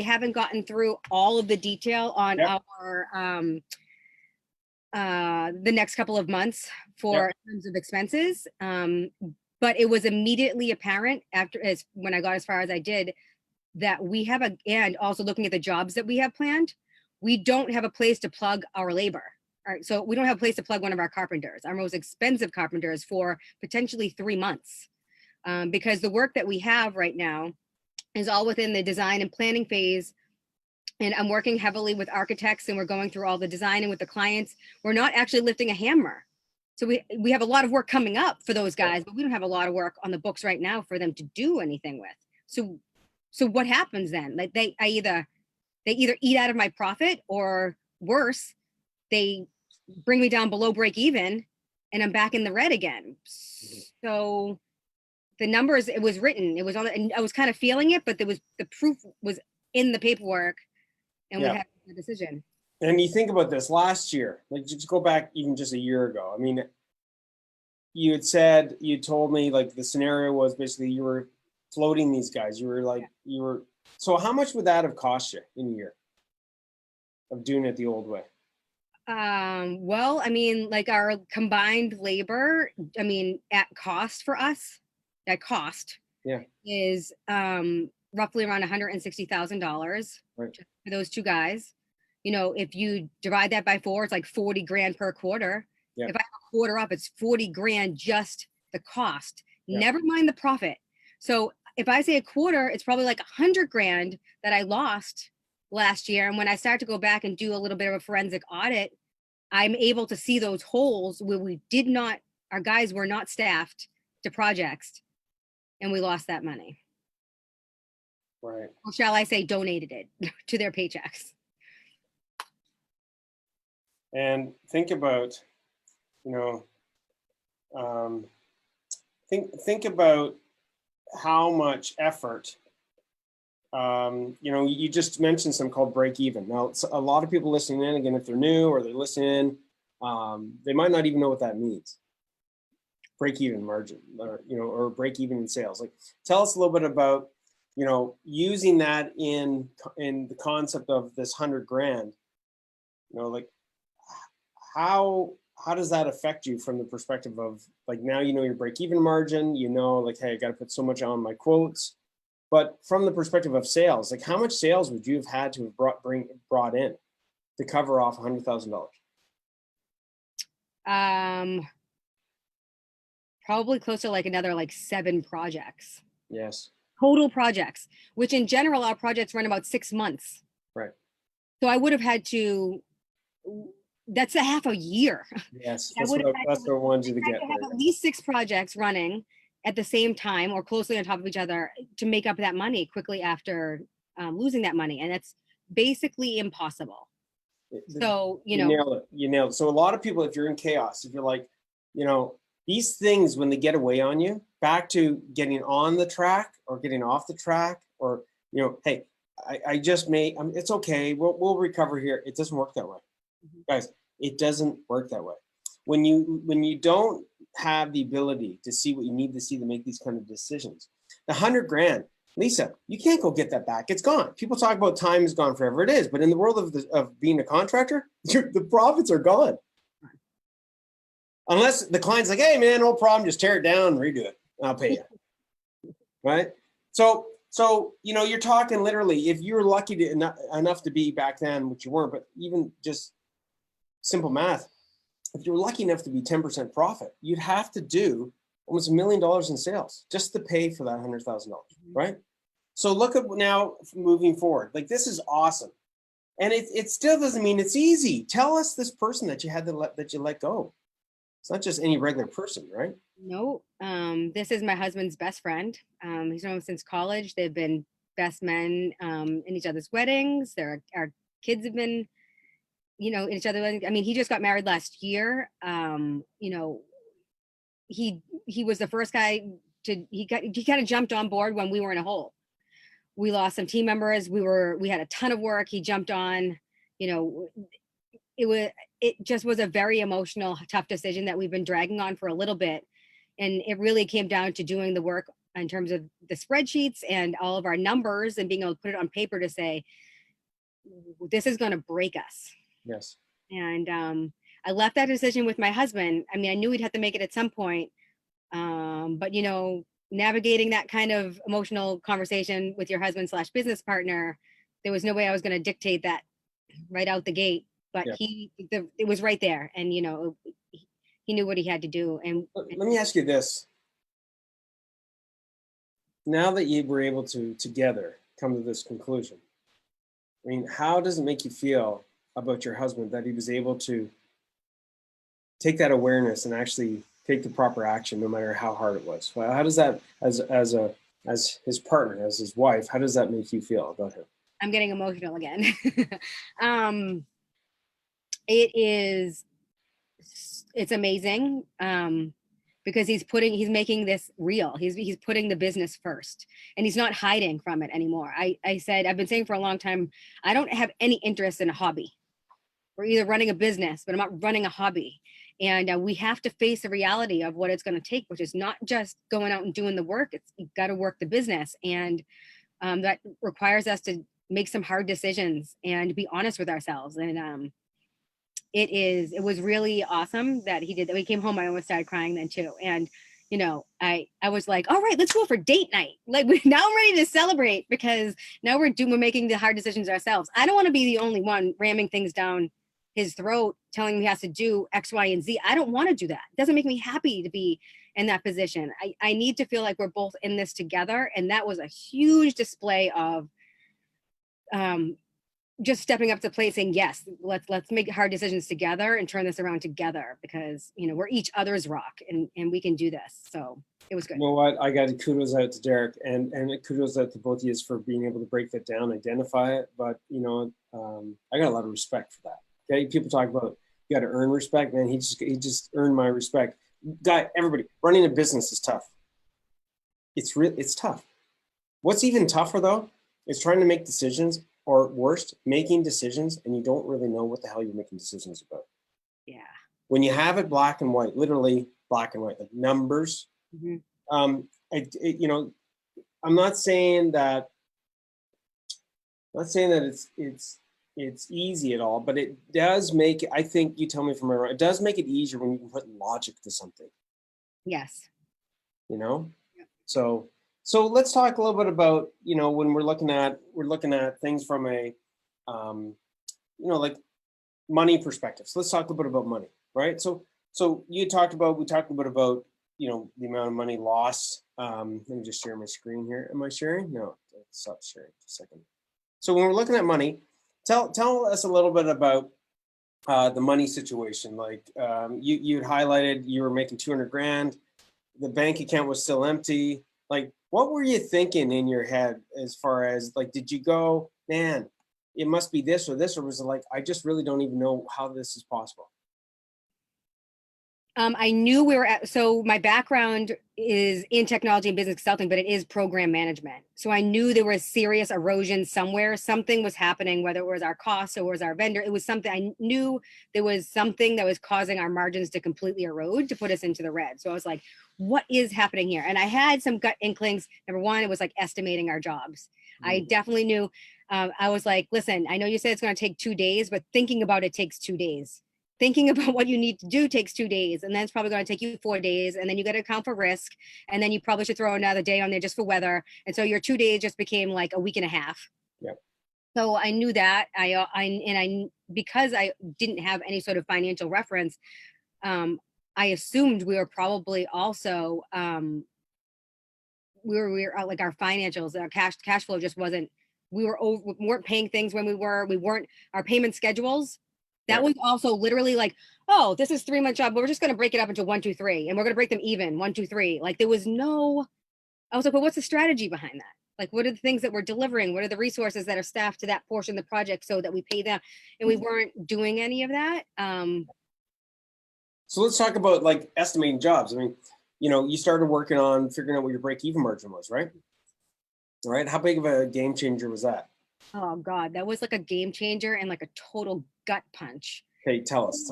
[SPEAKER 2] haven't gotten through all of the detail on
[SPEAKER 1] Yep.
[SPEAKER 2] our the next couple of months for in terms of expenses. But it was immediately apparent when I got as far as I did that and also looking at the jobs that we have planned, we don't have a place to plug our labor. All right, so we don't have a place to plug one of our carpenters, our most expensive carpenters, for potentially 3 months, because the work that we have right now is all within the design and planning phase. And I'm working heavily with architects, and we're going through all the design, and with the clients, we're not actually lifting a hammer. So we have a lot of work coming up for those guys, but we don't have a lot of work on the books right now for them to do anything with. So what happens then? Like they either eat out of my profit, or worse, they bring me down below break even and I'm back in the red again. So the numbers, it was written, it was on, and I was kind of feeling it, but the proof was in the paperwork, and we had a decision.
[SPEAKER 1] And you think about this last year, like just go back even just a year ago. I mean, you told me like the scenario was basically you were floating these guys. So how much would that have cost you in a year of doing it the old way?
[SPEAKER 2] Well, I mean, like our combined labor, I mean, at cost for us, is roughly around $160,000
[SPEAKER 1] right.
[SPEAKER 2] for those two guys. If you divide that by 4, it's like 40 grand per quarter. If I have a quarter up, it's 40 grand just the cost, never mind the profit. So if I say a quarter, it's probably like 100 grand that I lost last year. And when I start to go back and do a little bit of a forensic audit, I'm able to see those holes where our guys were not staffed to projects, and we lost that money.
[SPEAKER 1] Right.
[SPEAKER 2] Or shall I say donated it to their paychecks.
[SPEAKER 1] And think about, think about how much effort, you just mentioned some called break even. Now, a lot of people listening in, again, if they're new or they're listening, they might not even know what that means. Break even margin, or break even in sales. Like, tell us a little bit about, using that in the concept of this 100 grand, like how does that affect you from the perspective of like, now your break even margin, like, hey, I got to put so much on my quotes. But from the perspective of sales, like how much sales would you have had to have brought in to cover off $100,000?
[SPEAKER 2] Probably close to like another 7 projects.
[SPEAKER 1] Yes.
[SPEAKER 2] Total projects, which in general, our projects run about 6 months.
[SPEAKER 1] Right.
[SPEAKER 2] So I would have had to, that's a half a year.
[SPEAKER 1] Yes, that's what I wanted you to get.
[SPEAKER 2] Have at least 6 projects running at the same time or closely on top of each other to make up that money quickly after losing that money. And that's basically impossible. So,
[SPEAKER 1] you nailed it. So a lot of people, if you're in chaos, if you're like, these things, when they get away on you, back to getting on the track or getting off the track, or, hey, I just it's okay. We'll recover here. It doesn't work that way. Mm-hmm. Guys, it doesn't work that way. When you don't have the ability to see what you need to see to make these kind of decisions, the 100 grand, Lisa, you can't go get that back. It's gone. People talk about time is gone forever. It is, but in the world of being a contractor, the profits are gone. Unless the client's like, hey man, no problem, just tear it down and redo it. I'll pay you. Right? So So, you know, you're talking literally, if you were lucky to enough to be back then, which you weren't, but even just simple math, if you were lucky enough to be 10% profit, you'd have to do almost $1 million in sales just to pay for that $100,000, right? So look at now moving forward, like this is awesome. And it still doesn't mean it's easy. Tell us this person that you had to let go. It's not just any regular person, right?
[SPEAKER 2] No, this is my husband's best friend. He's known him since college. They've been best men in each other's weddings. Our kids have been, you know, in each other's weddings. I mean, he just got married last year. You know, he was the first guy he kind of jumped on board when we were in a hole. We lost some team members. We had a ton of work. He jumped on, you know, it just was a very emotional, tough decision that we've been dragging on for a little bit. And it really came down to doing the work in terms of the spreadsheets and all of our numbers and being able to put it on paper to say, this is going to break us.
[SPEAKER 1] Yes.
[SPEAKER 2] And I left that decision with my husband. I mean, I knew we'd have to make it at some point. But, you know, navigating that kind of emotional conversation with your husband / business partner, there was no way I was going to dictate that right out the gate. But yeah. It was right there. And, you know, he knew what he had to do. And
[SPEAKER 1] let me ask you this. Now that you were able to together come to this conclusion, I mean, how does it make you feel about your husband that he was able to take that awareness and actually take the proper action, no matter how hard it was? Well, how does that, as his partner, as his wife, how does that make you feel about him?
[SPEAKER 2] I'm getting emotional again. It's amazing because he's making this real. He's putting the business first, and he's not hiding from it anymore. I said, I've been saying for a long time, I don't have any interest in a hobby. We're either running a business, but I'm not running a hobby. And we have to face the reality of what it's going to take, which is not just going out and doing the work. You've got to work the business. And that requires us to make some hard decisions and be honest with ourselves. And it was really awesome that he did that. We came home, I almost started crying then too. And, you know, I was like, all right, let's go for date night. Like now I'm ready to celebrate because now we're making the hard decisions ourselves. I don't want to be the only one ramming things down his throat, telling him he has to do X, Y, and Z. I don't want to do that. It doesn't make me happy to be in that position. I need to feel like we're both in this together. And that was a huge display of just stepping up to the plate saying, yes, let's make hard decisions together and turn this around together because, you know, we're each other's rock and we can do this. So it was good.
[SPEAKER 1] You know what? I got kudos out to Derek and kudos out to both of you for being able to break that down, identify it. But, you know, I got a lot of respect for that. Okay. People talk about you got to earn respect, man. He just earned my respect. Guy, everybody, running a business is tough. It's tough. What's even tougher though is trying to make decisions, or worst, making decisions and you don't really know what the hell you're making decisions about.
[SPEAKER 2] Yeah.
[SPEAKER 1] When you have it black and white, literally black and white, like numbers.
[SPEAKER 2] Mm-hmm.
[SPEAKER 1] You know, I'm not saying that it's easy at all, but it does make, I think, you tell me from around, it does make it easier when you can put logic to something.
[SPEAKER 2] Yes.
[SPEAKER 1] You know? Yeah. So let's talk a little bit about, you know, when we're looking at things from a, you know, like money perspective. So let's talk a little bit about money, right? So we talked a bit about, you know, the amount of money lost. Let me just share my screen here. Am I sharing? No, stop sharing just a second. So when we're looking at money, tell us a little bit about the money situation. Like you'd highlighted you were making 200 grand. The bank account was still empty. Like, what were you thinking in your head as far as like, did you go, man, it must be this, or was it like, I just really don't even know how this is possible?
[SPEAKER 2] I knew so my background is in technology and business consulting, but it is program management. So I knew there was serious erosion somewhere. Something was happening, whether it was our cost or it was our vendor. It was something, I knew there was something that was causing our margins to completely erode, to put us into the red. So I was like, what is happening here? And I had some gut inklings. Number one, it was like estimating our jobs. Mm-hmm. I definitely knew. I was like, listen, I know you said it's going to take 2 days, but thinking about it takes 2 days. thinking about what you need to do takes 2 days, and then it's probably going to take you 4 days, and then you got to account for risk, and then you probably should throw another day on there just for weather, and so your 2 days just became like a week and a half.
[SPEAKER 1] Yeah.
[SPEAKER 2] So I knew that I because I didn't have any sort of financial reference, I assumed we were probably also we were like our financials, our cash flow just wasn't. We weren't paying things when we weren't our payment schedules. That was also literally like, oh, this is 3 month job, but we're just going to break it up into 1, 2, 3, and we're going to break them even 1, 2, 3. Like there was no. I was like, well, what's the strategy behind that? Like, what are the things that we're delivering? What are the resources that are staffed to that portion of the project so that we pay them? And we weren't doing any of that.
[SPEAKER 1] So let's talk about like estimating jobs. I mean, you started working on figuring out what your break-even margin was, right? All right. How big of a game changer was that?
[SPEAKER 2] Oh God, that was like a game changer and like a total gut punch.
[SPEAKER 1] Okay, tell us.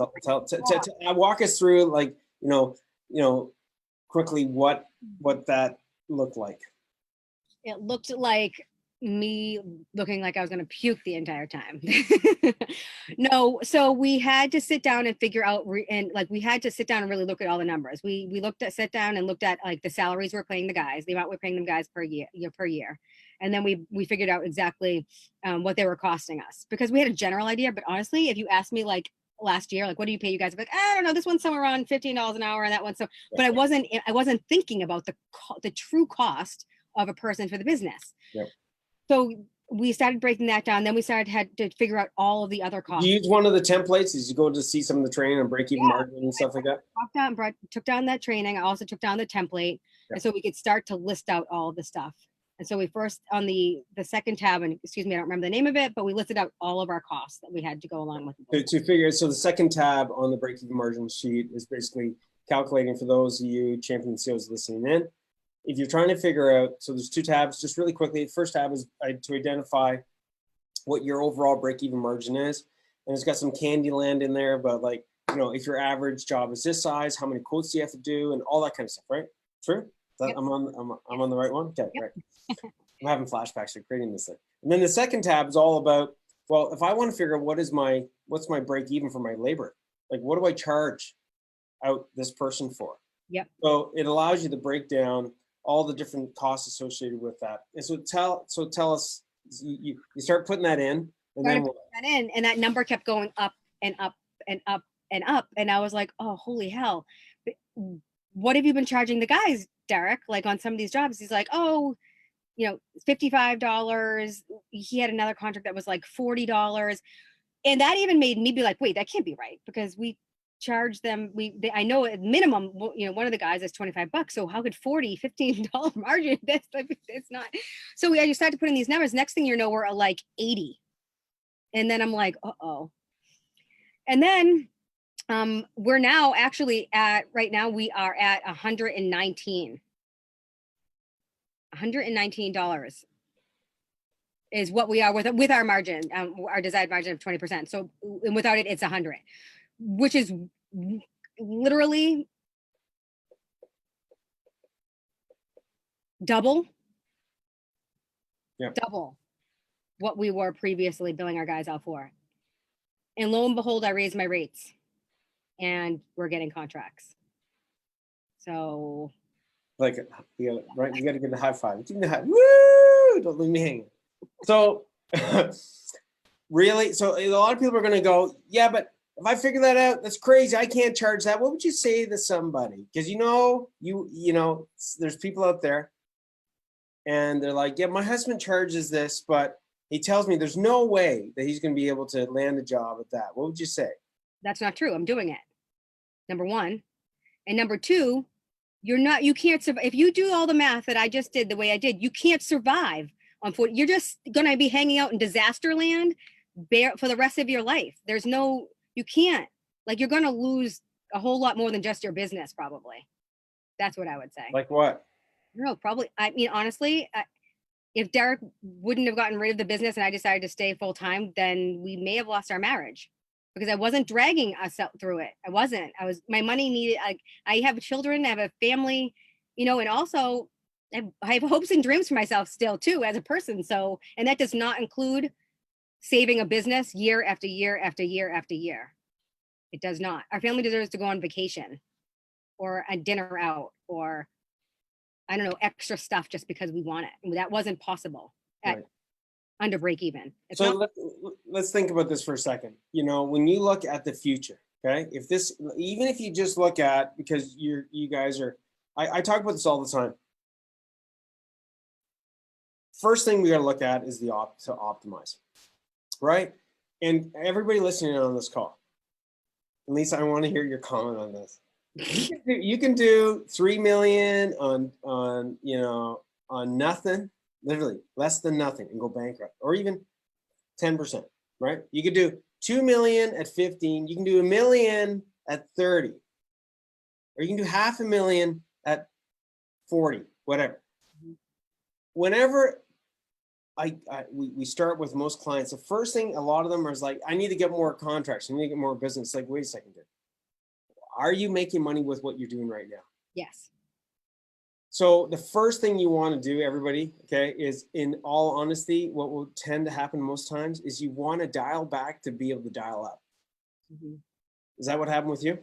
[SPEAKER 1] Walk us through, like, quickly what that looked like.
[SPEAKER 2] It looked like me looking like I was going to puke the entire time. No, so we had to sit down and figure out, we had to sit down and really look at all the numbers. We sat down and looked at like the salaries we're paying the guys, the amount we're paying them guys per year. And then we figured out exactly what they were costing us, because we had a general idea. But honestly, if you asked me like last year, like, what do you pay you guys? I'm like, I don't know, this one's somewhere around $15 an hour and that one's so, but I wasn't thinking about the true cost of a person for the business.
[SPEAKER 1] Yep.
[SPEAKER 2] So we started breaking that down. Then we had to figure out all of the other costs.
[SPEAKER 1] You use one of the templates as you go to see some of the training and break even margin and stuff like that?
[SPEAKER 2] Took down that training. I also took down the template. And so we could start to list out all of the stuff. And so we first, on the second tab, and excuse me, I don't remember the name of it, but we listed out all of our costs that we had to go along with it.
[SPEAKER 1] To figure, so the second tab on the break even margin sheet is basically calculating, for those of you champion CEOs listening in. If you're trying to figure out, so there's 2 tabs, just really quickly. The first tab is to identify what your overall break-even margin is. And it's got some candy land in there, but like, if your average job is this size, how many quotes do you have to do, and all that kind of stuff, right? True? Yep. I'm on the right one? Okay, yep. Right. I'm having flashbacks of creating this thing. And then the second tab is all about, well, if I want to figure out what's my break-even for my labor, like what do I charge out this person for?
[SPEAKER 2] Yep.
[SPEAKER 1] So it allows you to break down all the different costs associated with that. And so tell us, you start putting that in,
[SPEAKER 2] and that number kept going up and up and up and up. And I was like, oh, holy hell. What have you been charging the guys, Derek? Like on some of these jobs, he's like, oh, $55. He had another contract that was like $40. And that even made me be like, wait, that can't be right, because we charge them. I know at minimum, one of the guys is $25. So how could $15 margin? It's not. So I just started putting these numbers. Next thing you know, we're at like 80. And then I'm like, uh-oh. And then we're now actually right now we are at $119 is what we are with our margin, our desired margin of 20%. So without it, it's 100, which is literally double what we were previously billing our guys out for. And lo and behold, I raised my rates and we're getting contracts. So
[SPEAKER 1] like, right, you got to give the high five. Give me the high, woo! Don't leave me hanging. So really, so a lot of people are going to go, yeah, but if I figure that out, that's crazy. I can't charge that. What would you say to somebody? Because there's people out there and they're like, yeah, my husband charges this, but he tells me there's no way that he's going to be able to land a job at that. What would you say?
[SPEAKER 2] That's not true. I'm doing it. Number one. And number two, you can't survive. If you do all the math that I just did the way I did, you can't survive on 40. You're just going to be hanging out in disaster land for the rest of your life. You can't, like, you're going to lose a whole lot more than just your business, probably. That's what I would say.
[SPEAKER 1] Like what?
[SPEAKER 2] No, probably. I mean, honestly, if Derek wouldn't have gotten rid of the business and I decided to stay full time, then we may have lost our marriage, because I wasn't dragging us out through it. My money needed, I have children, I have a family, and also I have hopes and dreams for myself still too, as a person. So, and that does not include saving a business year after year after year after year. It does not. Our family deserves to go on vacation or a dinner out or, I don't know, extra stuff just because we want it. And that wasn't possible at
[SPEAKER 1] Right.
[SPEAKER 2] under break even. It's
[SPEAKER 1] So
[SPEAKER 2] not.
[SPEAKER 1] let's think about this for a second. You know, when you look at the future, okay, if this, even if you just look at, because you guys are, I talk about this all the time. First thing we got to look at is to optimize, right? And everybody listening on this call, at least I want to hear your comment on this. You can do 3 million on you know, on nothing, literally less than nothing, and go bankrupt, or even 10%, right? You could do 2 million at 15. You can do 1 million at 30, or you can do 500,000 at 40, whatever. Whenever we start with most clients, the first thing a lot of them is like, I need to get more contracts. I need to get more business. Like, wait a second, dude. Are you making money with what you're doing right now?
[SPEAKER 2] Yes.
[SPEAKER 1] So the first thing you want to do, everybody, okay, is, in all honesty, what will tend to happen most times is you want to dial back to be able to dial up.
[SPEAKER 2] Mm-hmm.
[SPEAKER 1] Is that what happened with you?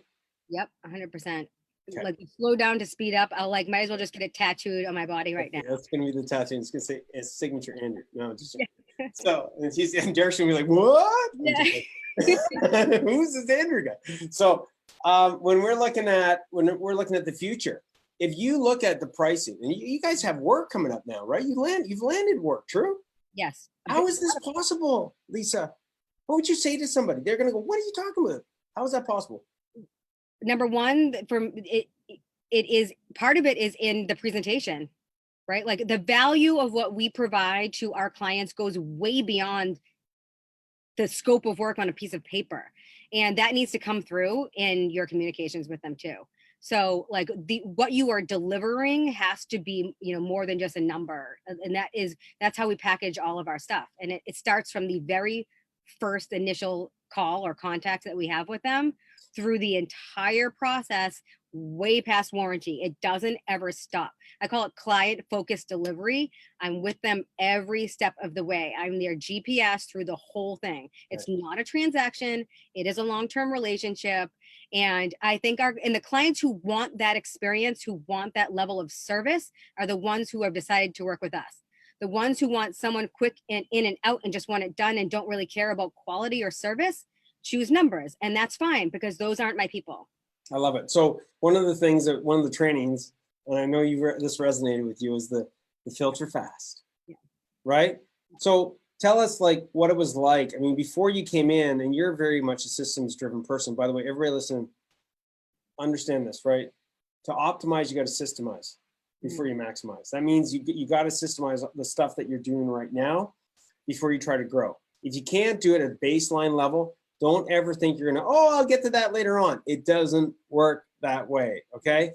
[SPEAKER 2] Yep. 100%.
[SPEAKER 1] Okay.
[SPEAKER 2] Like slow down to speed up. I'll like, might as well just get it tattooed on my body right now.
[SPEAKER 1] That's going to be the tattoo. It's going to say it's signature Andrew. No, just so, and Derek's going to be like, what?
[SPEAKER 2] Yeah.
[SPEAKER 1] Who's this Andrew guy? So when we're looking at the future, if you look at the pricing, and you guys have work coming up now, right? You've landed work, true?
[SPEAKER 2] Yes.
[SPEAKER 1] How is this possible, Lisa? What would you say to somebody? They're going to go, what are you talking about? How is that possible?
[SPEAKER 2] Number one, from it is, part of it is in the presentation, right? Like the value of what we provide to our clients goes way beyond the scope of work on a piece of paper. And that needs to come through in your communications with them too. So like what you are delivering has to be, you know, more than just a number. And that's how we package all of our stuff. And it starts from the very first initial call or contact that we have with them through the entire process, way past warranty. It doesn't ever stop. I call it client focused delivery. I'm with them every step of the way. I'm their GPS through the whole thing. It's not a transaction. It is a long-term relationship. And I think the clients who want that experience, who want that level of service, are the ones who have decided to work with us. The ones who want someone quick and in and out and just want it done and don't really care about quality or service, choose numbers. And that's fine, because those aren't my people.
[SPEAKER 1] I love it. So one of the trainings, and I know this resonated with you, is the filter fast, right? So tell us like what it was like. I mean, before you came in, and you're very much a systems driven person, by the way, everybody listening, understand this, right? To optimize, you got to systemize before you maximize. That means you got to systemize the stuff that you're doing right now before you try to grow. If you can't do it at baseline level, don't ever think you're gonna, I'll get to that later on. It doesn't work that way, okay?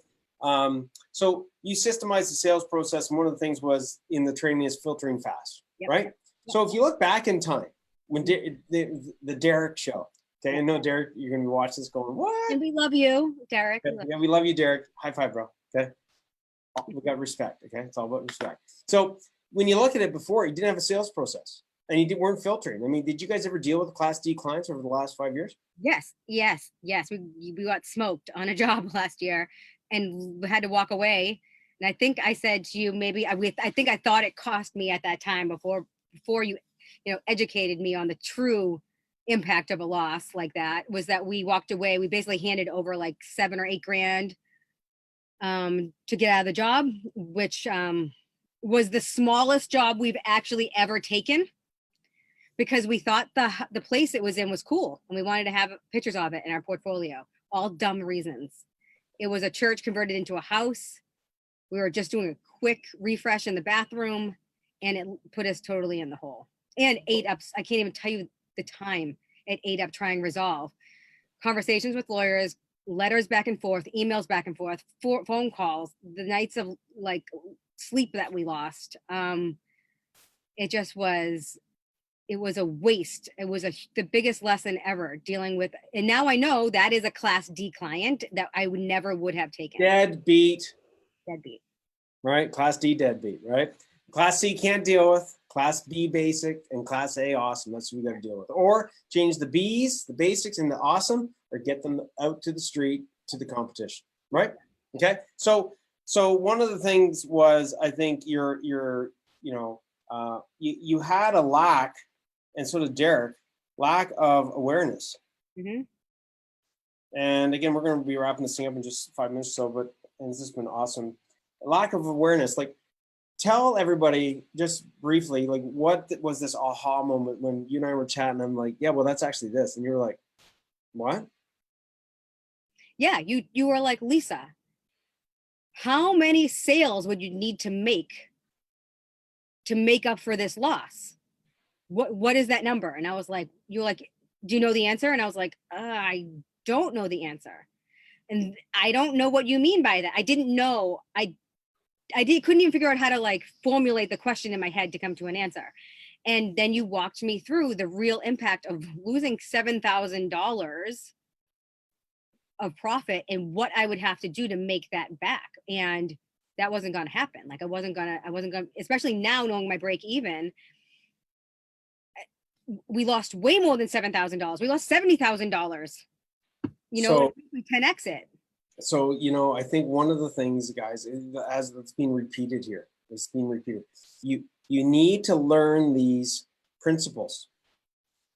[SPEAKER 1] So you systemize the sales process, and one of the things was in the training is filtering fast, right? Yep. So if you look back in time, when the Derek show, okay, I know Derek, you're gonna be watching this going, what?
[SPEAKER 2] And we love you, Derek.
[SPEAKER 1] Yeah, we love you, Derek. High five, bro, okay? We got respect, okay? It's all about respect. So when you look at it before, you didn't have a sales process. And you weren't filtering. I mean, did you guys ever deal with Class D clients over the last 5 years?
[SPEAKER 2] Yes. We got smoked on a job last year and had to walk away. And I think I said to you, I think I thought it cost me at that time before you educated me on the true impact of a loss like that, was that we walked away. We basically handed over like $7 or $8 grand to get out of the job, which was the smallest job we've actually ever taken, because we thought the place it was in was cool and we wanted to have pictures of it in our portfolio. All dumb reasons. It was a church converted into a house. We were just doing a quick refresh in the bathroom, and it put us totally in the hole. And ate up, I can't even tell you the time it ate up trying to resolve. Conversations with lawyers, letters back and forth, emails back and forth, phone calls, the nights of like sleep that we lost. It was a waste. It was the biggest lesson ever dealing with. And now I know that is a Class D client that I never would have taken.
[SPEAKER 1] Deadbeat.
[SPEAKER 2] Deadbeat.
[SPEAKER 1] Right? Class D deadbeat, right? Class C can't deal with. Class B basic and class A awesome. That's what we got to deal with. Or change the B's, the basics into awesome, or get them out to the street to the competition, right? Okay. So one of the things was, I think you had a lack, and so did Derek, lack of awareness.
[SPEAKER 2] Mm-hmm.
[SPEAKER 1] And again, we're going to be wrapping this thing up in just 5 minutes or so, but and this has been awesome. Lack of awareness, like, tell everybody just briefly, like, what was this aha moment when you and I were chatting? I'm like, yeah, well, that's actually this. And you're like, what?
[SPEAKER 2] Yeah, you were like, Lisa, how many sales would you need to make up for this loss? What is that number? And I was like, you were like, do you know the answer? And I was like, I don't know the answer. And I don't know what you mean by that. I didn't know. Couldn't even figure out how to like formulate the question in my head to come to an answer. And then you walked me through the real impact of losing $7,000 of profit and what I would have to do to make that back. And that wasn't going to happen. Like I wasn't going to, especially now knowing my break even, we lost way more than $7,000. We lost $70,000.
[SPEAKER 1] So
[SPEAKER 2] we 10x it.
[SPEAKER 1] So, I think one of the things, guys, as it's being repeated here, you need to learn these principles.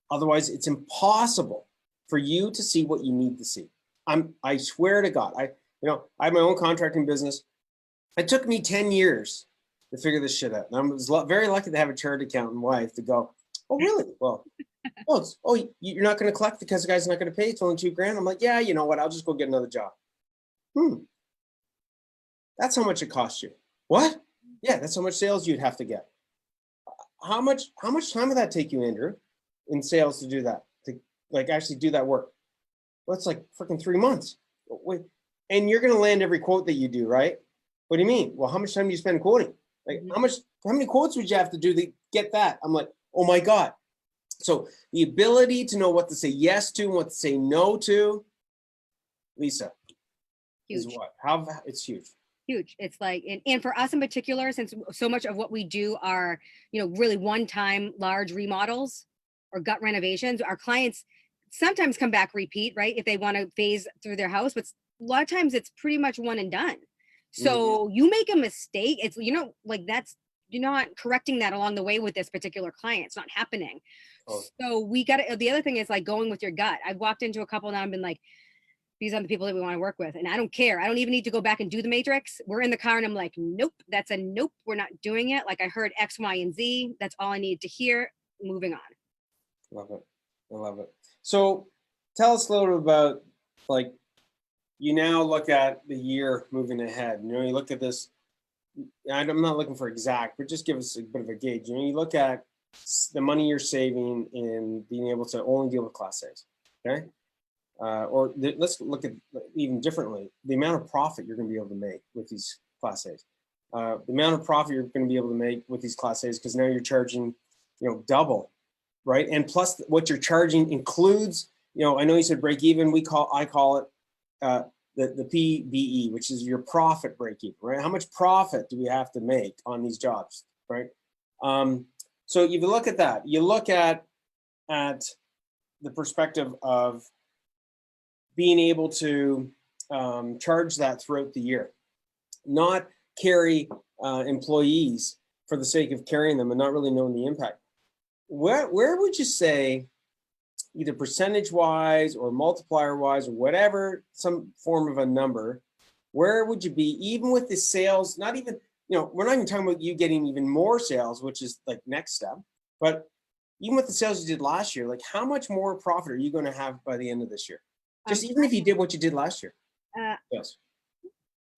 [SPEAKER 1] Otherwise, it's impossible for you to see what you need to see. I swear to God, I have my own contracting business. It took me 10 years to figure this shit out. And I was very lucky to have a chartered accountant wife to go, oh, really? Well, you're not going to collect because the guy's not going to pay. It's only $2,000. I'm like, yeah, you know what? I'll just go get another job. That's how much it costs you. What? Yeah, that's how much sales you'd have to get. How much time would that take you, Andrew, in sales to do that? To like actually do that work? Well, it's like freaking 3 months. Wait, and you're gonna land every quote that you do, right? What do you mean? Well, how much time do you spend quoting? Like how many quotes would you have to do to get that? I'm like, oh my God. So the ability to know what to say yes to and what to say no to, Lisa,
[SPEAKER 2] Huge.
[SPEAKER 1] is what? It's huge.
[SPEAKER 2] Huge. It's like, and for us in particular, since so much of what we do are, really one-time large remodels or gut renovations, our clients sometimes come back repeat, right? If they want to phase through their house, but a lot of times it's pretty much one and done. So you make a mistake, it's, like that's, you're not correcting that along the way with this particular client. It's not happening. Oh. So we got to, the other thing is like going with your gut. I've walked into a couple now and been like, these are the people that we want to work with. And I don't care. I don't even need to go back and do the matrix. We're in the car and I'm like, nope, that's a nope. We're not doing it. Like I heard X, Y, and Z. That's all I needed to hear. Moving on.
[SPEAKER 1] Love it. I love it. So tell us a little bit about, like, you now look at the year moving ahead. You look at this. I'm not looking for exact, but just give us a bit of a gauge. You look at the money you're saving in being able to only deal with Class A's. Okay. Let's look at even differently, the amount of profit you're going to be able to make with these Class A's. The amount of profit you're going to be able to make with these Class A's, because now you're charging, double, right? And plus what you're charging includes, I know you said break even. I call it the PBE, which is your profit break even, right? How much profit do we have to make on these jobs, right? So if you look at that, you look at the perspective of being able to charge that throughout the year, not carry employees for the sake of carrying them and not really knowing the impact. Where would you say, either percentage wise or multiplier wise or whatever, some form of a number, where would you be even with the sales? Not even, we're not even talking about you getting even more sales, which is like next step, but even with the sales you did last year, like how much more profit are you going to have by the end of this year? Just even if you did what you did last year. Yes.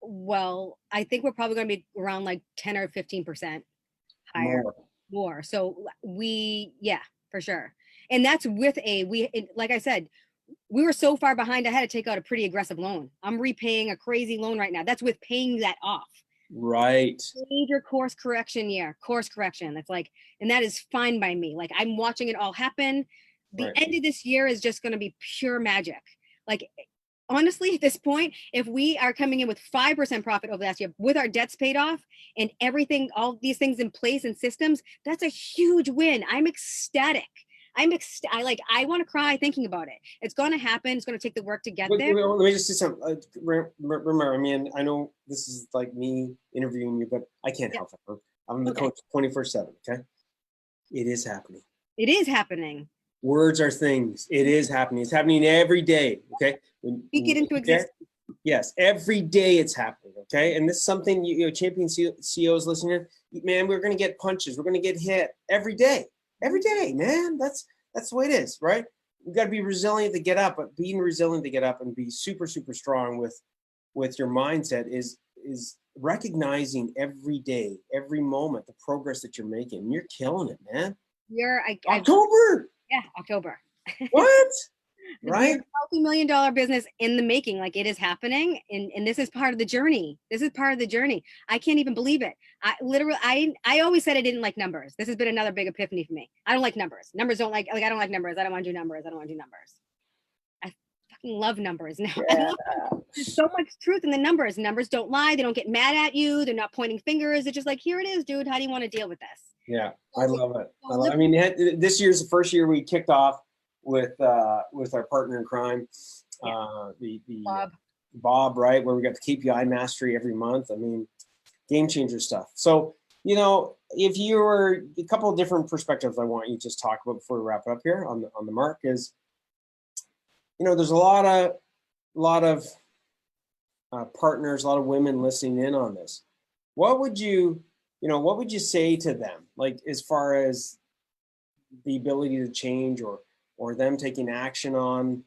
[SPEAKER 2] Well, I think we're probably going to be around like 10 or 15% higher. More. So yeah, for sure. And that's with like I said, we were so far behind, I had to take out a pretty aggressive loan. I'm repaying a crazy loan right now. That's with paying that off. Right. Major course correction. That's like, and that is fine by me. Like I'm watching it all happen. The end of this year is just going to be pure magic. Like honestly, at this point, if we are coming in with 5% profit over last year with our debts paid off and everything, all these things in place and systems, that's a huge win. I'm ecstatic. I want to cry thinking about it. It's going to happen. It's going to take the work to get there.
[SPEAKER 1] Let me just say something. Remember, I mean, I know this is like me interviewing you, but I can't help it. I'm the coach 24/7. Okay, it is happening.
[SPEAKER 2] It is happening.
[SPEAKER 1] Words are things. It is happening. It's happening every day. Okay,
[SPEAKER 2] Speak it into existence.
[SPEAKER 1] Yes, every day it's happening. Okay, and this is something you know, champion CEOs listening. Man, we're going to get punches. We're going to get hit every day. Every day, man. That's the way it is, right? You got to be resilient to get up, but being resilient to get up and be super, super strong with your mindset is recognizing every day, every moment, the progress that you're making. You're killing it, man. October.
[SPEAKER 2] Yeah, October.
[SPEAKER 1] What? Right?
[SPEAKER 2] Multi-million-dollar business in the making. Like, it is happening, and this is part of the journey. This is part of the journey. I can't even believe it. I always said I didn't like numbers. This has been another big epiphany for me. I don't like numbers. Numbers don't like I don't like numbers. I don't want to do numbers. I don't want to do numbers. I fucking love numbers now.
[SPEAKER 1] Yeah.
[SPEAKER 2] There's so much truth in the numbers. Numbers don't lie. They don't get mad at you. They're not pointing fingers. It's just like, here it is, dude. How do you want to deal with this?
[SPEAKER 1] Yeah, I love it. I mean, this year's the first year we kicked off with our partner in crime, Bob, right, where we got the KPI mastery every month. I mean, game changer stuff. So, you know, if you were a couple of different perspectives, I want you to just talk about before we wrap it up here on the mark is, you know, there's a lot of partners, a lot of women listening in on this. What would you say to them, like as far as the ability to change or them taking action on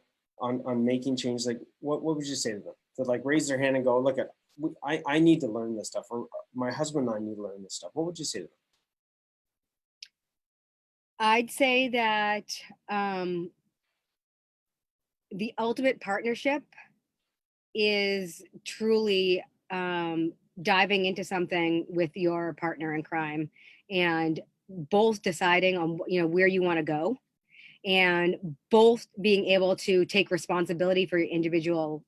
[SPEAKER 1] making change? Like, what would you say to them? To like raise their hand and go, look, I need to learn this stuff, or my husband and I need to learn this stuff. What would you say to them?
[SPEAKER 2] I'd say that the ultimate partnership is truly diving into something with your partner in crime and both deciding on, you know, where you want to go, and both being able to take responsibility for your individual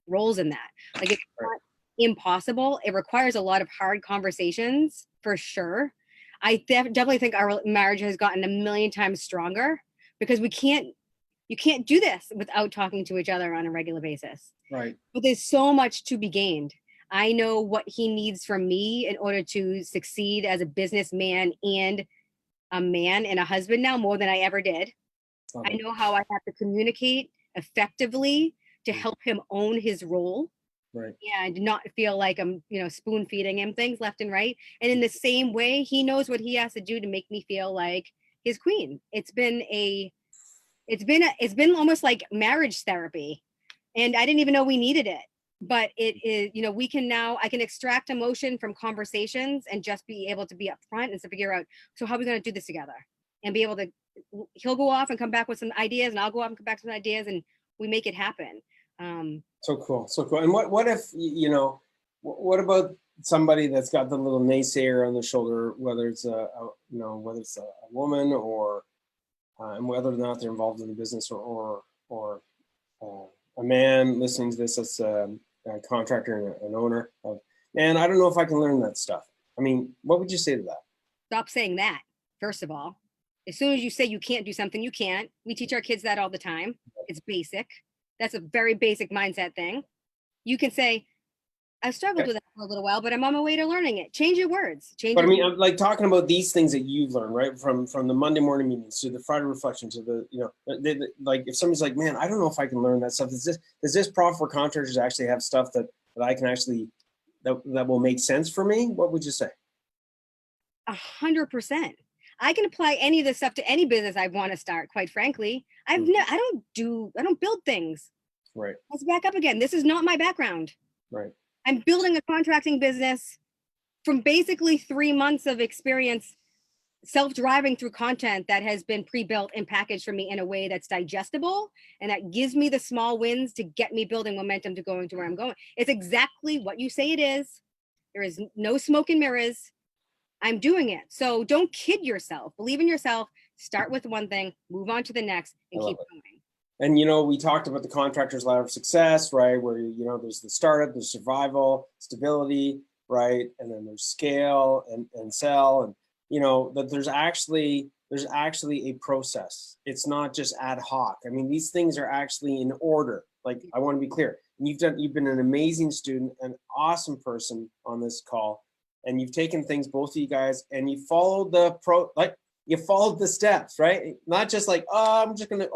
[SPEAKER 2] roles in that. Like, it's not impossible. It requires a lot of hard conversations for sure. I definitely think our marriage has gotten a million times stronger because you can't do this without talking to each other on a regular basis.
[SPEAKER 1] Right.
[SPEAKER 2] But there's so much to be gained. I know what he needs from me in order to succeed as a businessman and a man and a husband now more than I ever did. I know how I have to communicate effectively to help him own his role.
[SPEAKER 1] Right.
[SPEAKER 2] And not feel like I'm, you know, spoon feeding him things left and right. And in the same way, he knows what he has to do to make me feel like his queen. It's been almost like marriage therapy, and I didn't even know we needed it. But it is, you know, I can extract emotion from conversations and just be able to be upfront and to figure out, so how are we going to do this together, and be able to, he'll go off and come back with some ideas and I'll go off and come back with some ideas and we make it happen.
[SPEAKER 1] So cool. And what if, you know, what about somebody that's got the little naysayer on the shoulder, whether it's whether it's a woman or and whether or not they're involved in the business or a man listening to this as a contractor and an owner of, man, I don't know if I can learn that stuff. I mean, what would you say to that?
[SPEAKER 2] Stop saying that. First of all, as soon as you say you can't do something, you can't. We teach our kids that all the time. It's basic. That's a very basic mindset thing. You can say, I struggled with that for a little while, but I'm on my way to learning it. Change your words.
[SPEAKER 1] But I mean, I'm like talking about these things that you've learned, right? From the Monday morning meetings to the Friday reflections to the, you know, like if somebody's like, man, I don't know if I can learn that stuff. Does this profit for contractors actually have stuff that I can actually, that will make sense for me? What would you say?
[SPEAKER 2] 100%. I can apply any of this stuff to any business I want to start, quite frankly. I don't build things.
[SPEAKER 1] Right.
[SPEAKER 2] Let's back up again. This is not my background.
[SPEAKER 1] Right.
[SPEAKER 2] I'm building a contracting business from basically 3 months of experience, self-driving through content that has been pre-built and packaged for me in a way that's digestible and that gives me the small wins to get me building momentum to going to where I'm going. It's exactly what you say it is. There is no smoke and mirrors. I'm doing it. So don't kid yourself. Believe in yourself. Start with one thing, move on to the next, and keep going.
[SPEAKER 1] And, you know, we talked about the contractor's ladder of success, right? Where, you know, there's the startup, there's survival, stability, right? And then there's scale and sell. And, you know, that there's actually a process. It's not just ad hoc. I mean, these things are actually in order. Like, I want to be clear. And you've been an amazing student, an awesome person on this call. And you've taken things, both of you guys, and you followed you followed the steps, right? Not just like, oh, I'm gonna,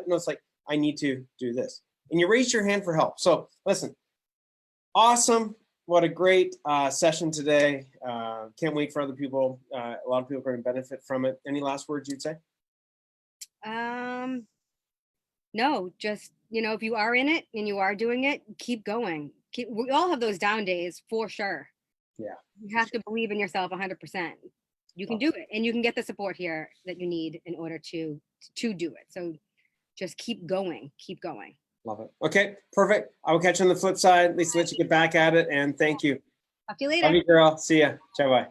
[SPEAKER 1] no, it's like, I need to do this. And you raised your hand for help. So listen, awesome. What a great session today. Can't wait for other people. A lot of people are gonna benefit from it. Any last words you'd say?
[SPEAKER 2] No, just, you know, if you are in it and you are doing it, keep going. We all have those down days for sure.
[SPEAKER 1] Yeah.
[SPEAKER 2] You have to believe in yourself 100%. You can do it, and you can get the support here that you need in order to do it. So just keep going, keep going.
[SPEAKER 1] Love it. Okay, perfect. I will catch you on the flip side. At least let you get back at it. And thank you.
[SPEAKER 2] Talk to you
[SPEAKER 1] Love
[SPEAKER 2] later.
[SPEAKER 1] you, girl. See ya. Ciao, bye.